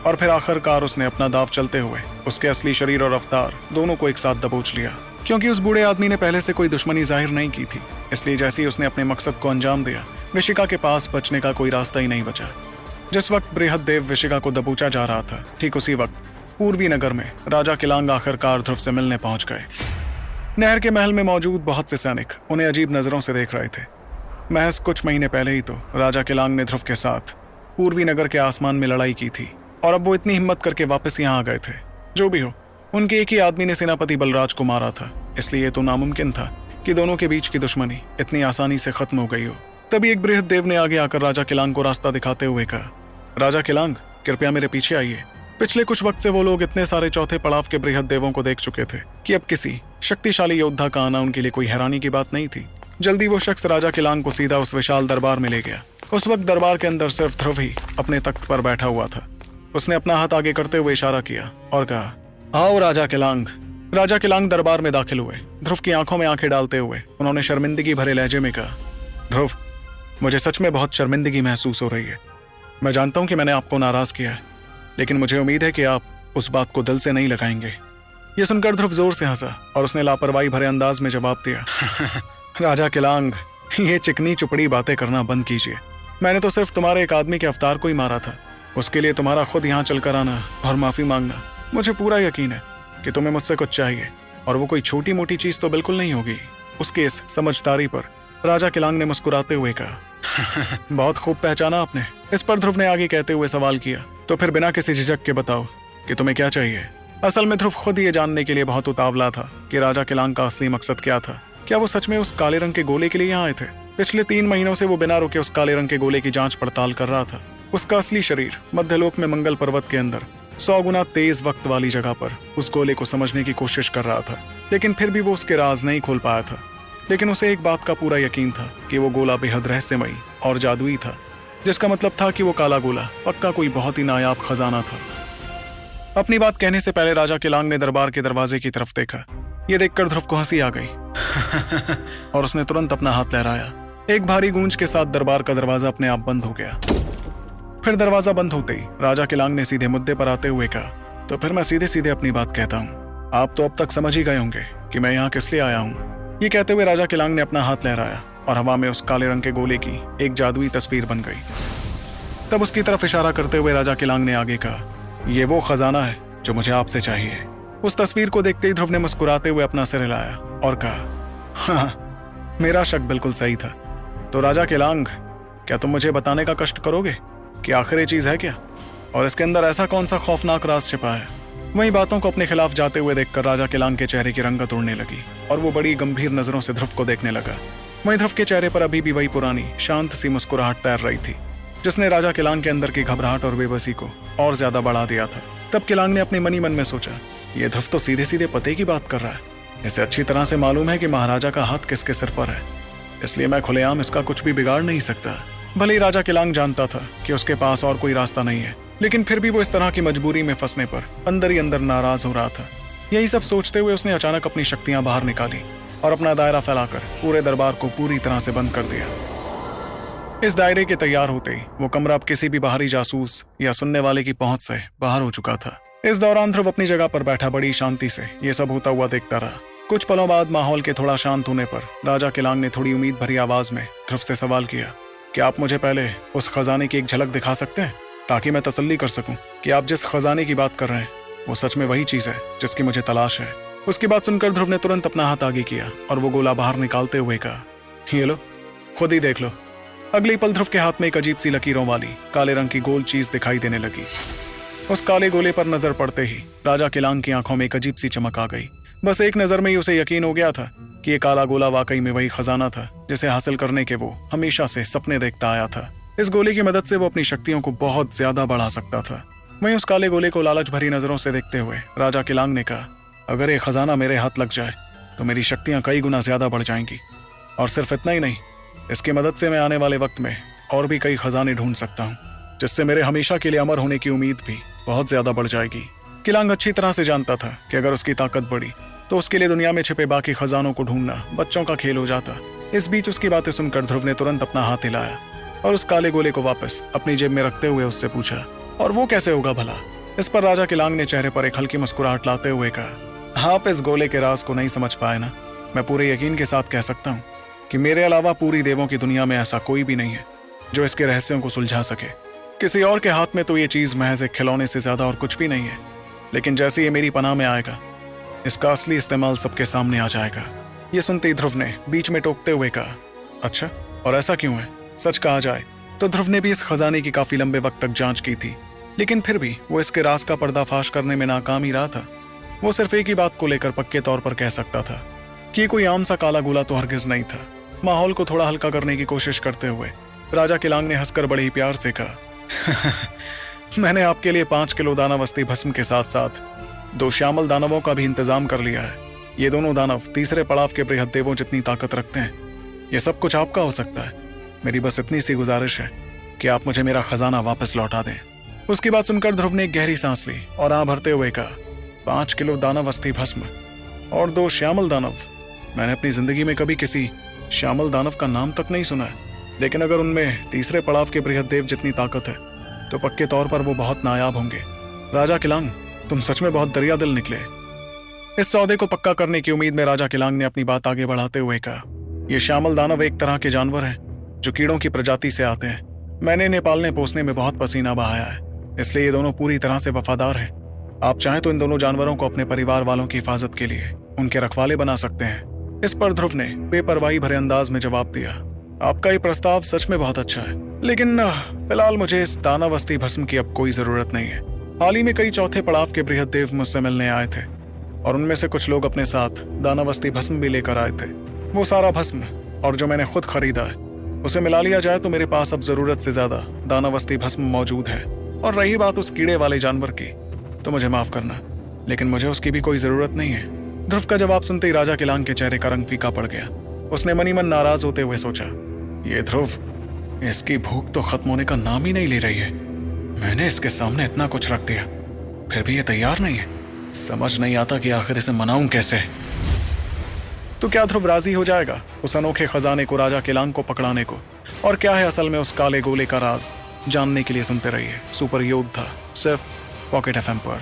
Speaker 1: और फिर आखिरकार उसने अपना दाव चलते हुए उसके असली शरीर और अवतार दोनों को एक साथ दबोच लिया। क्योंकि उस बूढ़े आदमी ने पहले से कोई दुश्मनी जाहिर नहीं की थी, इसलिए जैसे ही उसने अपने मकसद को अंजाम दिया, विशिका के पास बचने का कोई रास्ता ही नहीं बचा। जिस वक्त बृहद देव विशिका को दबोचा जा रहा था, ठीक उसी वक्त पूर्वी नगर में राजा किलांग आखिरकार ध्रुव से मिलने पहुंच गए। नहर के महल में मौजूद बहुत से सैनिक उन्हें अजीब नजरों से देख रहे थे। महज कुछ महीने पहले ही तो राजा किलांग ने ध्रुव के साथ पूर्वी नगर के आसमान में लड़ाई की थी, और अब वो इतनी हिम्मत करके वापस यहाँ आ गए थे। जो भी हो, उनके एक ही आदमी ने सेनापति बलराज को मारा था, इसलिए ये तो नामुमकिन था कि दोनों के बीच की दुश्मनी इतनी आसानी से खत्म हो गई हो। तभी एक बृहद देव ने आगे आकर राजा किलांग को रास्ता दिखाते हुए कहा, राजा किलांग, कृपया मेरे पीछे आइए। पिछले कुछ वक्त से वो लोग इतने सारे चौथे पड़ाव के बृहद देवों को देख चुके थे कि अब किसी शक्तिशाली योद्धा का आना उनके लिए कोई हैरानी की बात नहीं थी। जल्दी वो शख्स राजा किलांग को सीधा उस विशाल दरबार में ले गया। उस वक्त दरबार के अंदर सिर्फ ध्रुव ही अपने तख्त पर बैठा हुआ था। उसने अपना हाथ आगे करते हुए इशारा किया और कहा, आओ राजा किलांग। राजा किलांग दरबार में दाखिल हुए। ध्रुव की आंखों में आंखें डालते हुए उन्होंने शर्मिंदगी भरे लहजे में कहा, ध्रुव, मुझे सच में बहुत शर्मिंदगी महसूस हो रही है। मैं जानता हूं कि मैंने आपको नाराज किया है, लेकिन मुझे उम्मीद है कि आप उस बात को दिल से नहीं लगाएंगे। ये सुनकर ध्रुव जोर से हंसा और उसने लापरवाही भरे अंदाज में जवाब दिया, राजा किलांग, ये चिकनी चुपड़ी बातें करना बंद कीजिए। मैंने तो सिर्फ तुम्हारे एक आदमी के अवतार को ही मारा था। उसके लिए तुम्हारा खुद यहाँ चलकर आना और माफी मांगना, मुझे पूरा यकीन है कि तुम्हें मुझसे कुछ चाहिए, और वो कोई छोटी मोटी चीज तो बिल्कुल नहीं होगी। उसके इस समझदारी पर राजा किलांग ने मुस्कुराते हुए कहा, बहुत खूब पहचाना आपने। इस पर ध्रुव ने आगे कहते हुए सवाल किया, तो फिर बिना किसी झिझक के बताओ कि तुम्हें क्या चाहिए। असल में ध्रुव खुद ये जानने के लिए बहुत उतावला था कि राजा किलांग का असली मकसद क्या था। क्या वो सच में उस काले रंग के गोले के लिए यहाँ आए थे? पिछले 3 महीनों से वो बिना रुके उस काले रंग के गोले की जांच पड़ताल कर रहा था। उसका असली शरीर मध्यलोक में मंगल पर्वत के अंदर 100 गुना तेज वक्त वाली जगह पर उस गोले को समझने की कोशिश कर रहा था, लेकिन फिर भी वो उसके राज नहीं खोल पाया था। लेकिन उसे एक बात का पूरा यकीन था कि वो गोला बेहद रहस्यमयी और जादुई था, जिसका मतलब था कि वो काला गोला पक्का कोई बहुत ही नायाब खजाना था। अपनी बात कहने से पहले राजा किलांग ने दरबार के दरवाजे की तरफ देखा। ये देखकर ध्रुव को हंसी आ गई और उसने तुरंत अपना हाथ लहराया। एक भारी गूंज के साथ दरबार का दरवाजा अपने आप बंद हो गया। फिर दरवाजा बंद होते ही राजा किलांग ने सीधे मुद्दे पर आते हुए कहा, तो फिर मैं सीधे सीधे अपनी बात कहता हूँ। आप तो अब तक समझ ही गए होंगे कि मैं यहाँ किस लिए आया हूँ। ये कहते हुए राजा किलांग ने अपना हाथ लहराया और हवा में उस काले रंग के गोले की एक जादुई तस्वीर बन गई। तब उसकी तरफ इशारा करते हुए राजा किलांग ने आगे कहा, ये वो खजाना है जो मुझे आपसे चाहिए। उस तस्वीर को देखते ही ध्रुव ने मुस्कुराते हुए अपना सिर हिलाया और कहा, हाँ, मेरा शक बिल्कुल सही था। तो राजा किलांग, क्या तुम मुझे बताने का कष्ट करोगे कि आखिर ये चीज है क्या, और इसके अंदर ऐसा कौन सा खौफनाक राज छिपा है? वही बातों को अपने खिलाफ जाते हुए देखकर राजा किलांग के चेहरे की रंगत उड़ने लगी और वो बड़ी गंभीर नजरों से ध्रुव को देखने लगा। वहीं ध्रुव के चेहरे पर अभी भी वही पुरानी शांत सी मुस्कुराहट तैर रही थी, जिसने राजा किलांग के अंदर की घबराहट और बेबसी को और ज्यादा बढ़ा दिया था। तब किलांग ने अपने मनी मन में सोचा, ये ध्रुव तो सीधे सीधे पते की बात कर रहा है। इसे अच्छी तरह से मालूम है कि महाराजा का हाथ किसके सिर पर है, इसलिए मैं खुलेआम इसका कुछ भी बिगाड़ नहीं सकता। भले ही राजा किलांग जानता था कि उसके पास और कोई रास्ता नहीं है, लेकिन फिर भी वो इस तरह की मजबूरी में फंसने पर अंदर ही अंदर नाराज हो रहा था। यही सब सोचते हुए उसने अचानक अपनी शक्तियां बाहर निकाली और अपना दायरा फैलाकर पूरे दरबार को पूरी तरह से बंद कर दिया। इस दायरे के तैयार होते ही वो कमरा अब किसी भी बाहरी जासूस या सुनने वाले की पहुंच से बाहर हो चुका था। इस दौरान ध्रुव अपनी जगह पर बैठा बड़ी शांति से ये सब होता हुआ देखता रहा। कुछ पलों बाद माहौल के थोड़ा शांत होने पर राजा किलांग ने थोड़ी उम्मीद भरी आवाज में ध्रुव से सवाल किया, क्या आप मुझे पहले उस खजाने की एक झलक दिखा सकते हैं, ताकि मैं तसल्ली कर सकूं कि आप जिस खजाने की बात कर रहे हैं वो सच में वही चीज़ है जिसकी मुझे तलाश है। उसकी बात सुनकर ध्रुव ने तुरंत अपना हाथ आगे किया और वो गोला बाहर निकालते हुए कहा, ये लो, खुद ही देख लो। अगली पल ध्रुव के हाथ में एक अजीब सी लकीरों वाली काले रंग की गोल चीज दिखाई देने लगी। उस काले गोले पर नजर पड़ते ही राजा केलांग की आंखों में एक अजीब सी चमक आ गई। बस एक नजर में ही उसे यकीन हो गया था कि ये काला गोला वाकई में वही खजाना था जिसे हासिल करने के वो हमेशा से सपने देखता आया था। इस गोले की मदद से वो अपनी शक्तियों को बहुत ज्यादा बढ़ा सकता था। वहीं उस काले गोले को लालच भरी नजरों से देखते हुए राजा केलांग ने कहा, अगर ये खजाना मेरे हाथ लग जाए तो मेरी शक्तियां कई गुना ज्यादा बढ़ जाएंगी, और सिर्फ इतना ही नहीं, इसकी मदद से मैं आने वाले वक्त में और भी कई खजाने ढूंढ सकता हूँ, जिससे मेरे हमेशा के लिए अमर होने की उम्मीद भी बहुत ज्यादा बढ़ जाएगी। केलांग अच्छी तरह से जानता था कि अगर उसकी ताकत बढ़ी तो उसके लिए दुनिया में छिपे बाकी खजानों को ढूंढना बच्चों का खेल हो जाता। इस बीच उसकी बातें सुनकर ध्रुव ने तुरंत अपना हाथ हिलाया और उस काले गोले को वापस अपनी जेब में रखते हुए उससे पूछा, और वो कैसे होगा भला? इस पर राजा केलांग ने चेहरे पर एक हल्की मुस्कुराहट लाते हुए कहा, आप इस गोले के राज को नहीं समझ पाए ना। मैं पूरे यकीन के साथ कह सकता हूँ कि मेरे अलावा पूरी देवों की दुनिया में ऐसा कोई भी नहीं है जो इसके रहस्यों को सुलझा सके। किसी और के हाथ में तो ये चीज महज एक खिलौने से ज्यादा और कुछ भी नहीं है, लेकिन जैसे ये मेरी पनाह में आएगा इसका असली इस्तेमाल सबके सामने आ जाएगा। ये सुनते ही ध्रुव ने बीच में टोकते हुए कहा, अच्छा, और ऐसा क्यों है? सच कहा जाए तो ध्रुव ने भी इस खजाने की काफी लंबे वक्त तक जांच की थी, लेकिन फिर भी वो इसके राज का पर्दाफाश करने में नाकाम ही रहा था। वो सिर्फ एक ही बात को लेकर पक्के तौर पर कह सकता था कि ये कोई आम सा काला गोला तो हरगिज नहीं था। माहौल को थोड़ा हल्का करने की कोशिश करते हुए राजा केलांग ने हंसकर बड़े ही प्यार से कहा, मैंने आपके लिए 5 किलो दानवस्ती भस्म के साथ साथ 2 श्यामल दानवों का भी इंतजाम कर लिया है। ये दोनों दानव तीसरे पड़ाव के बृहद देवों जितनी ताकत रखते हैं। ये सब कुछ आपका हो सकता है। मेरी बस इतनी सी गुजारिश है कि आप मुझे मेरा खजाना वापस लौटा दें। उसकी बात सुनकर ध्रुव ने एक गहरी सांस ली और आं भरते हुए कहा, 5 किलो दानव अस्थि भस्म और 2 श्यामल दानव। मैंने अपनी जिंदगी में कभी किसी श्यामल दानव का नाम तक नहीं सुना है, लेकिन अगर उनमें तीसरे पड़ाव के बृहद देव जितनी ताकत है तो पक्के तौर पर वो बहुत नायाब होंगे। राजा केलांग, तुम सच में बहुत दरिया दिल निकले। इस सौदे को पक्का करने की उम्मीद में राजा केलांग ने अपनी बात आगे बढ़ाते हुए कहा, ये श्यामल दानव एक तरह के जानवर हैं जो कीड़ों की प्रजाति से आते हैं। मैंने इन्हें पालने पोसने में बहुत पसीना बहाया है, इसलिए ये दोनों पूरी तरह से वफादार हैं। आप चाहें तो इन दोनों जानवरों को अपने परिवार वालों की हिफाजत के लिए उनके रखवाले बना सकते हैं। इस पर ध्रुव ने बेपरवाही भरे अंदाज में जवाब दिया, आपका ये प्रस्ताव सच में बहुत अच्छा है, लेकिन फिलहाल मुझे इस दानव अस्थि भस्म की अब कोई जरूरत नहीं है। हाल ही में कई चौथे पड़ाव के बृहद देव मुझसे मिलने आए थे और उनमें से कुछ लोग अपने साथ दानव अस्थि भस्म भी लेकर आए थे। वो सारा भस्म और जो मैंने खुद खरीदा है उसे मिला लिया जाए तो मेरे पास अब जरूरत से ज्यादा दानव अस्थि भस्म मौजूद है। और रही बात उस कीड़े वाले जानवर की, तो मुझे माफ करना, लेकिन मुझे उसकी भी कोई जरूरत नहीं है। ध्रुव का जवाब सुनते ही राजा केलांग के चेहरे का रंग फीका पड़ गया। उसने मनी मन नाराज होते हुए सोचा, ये ध्रुव, इसकी भूख तो खत्म होने का नाम ही नहीं ले रही है। मैंने इसके सामने इतना कुछ रख दिया, फिर भी ये तैयार नहीं है। समझ नहीं आता कि आखिर इसे मनाऊं कैसे। तो क्या ध्रुव राजी हो जाएगा उस अनोखे खजाने को राजा केलांग को पकड़ाने को? और क्या है असल में उस काले गोले का राज? जानने के लिए सुनते रहिए सुपर योद्धा, सिर्फ पॉकेट एफएम पर।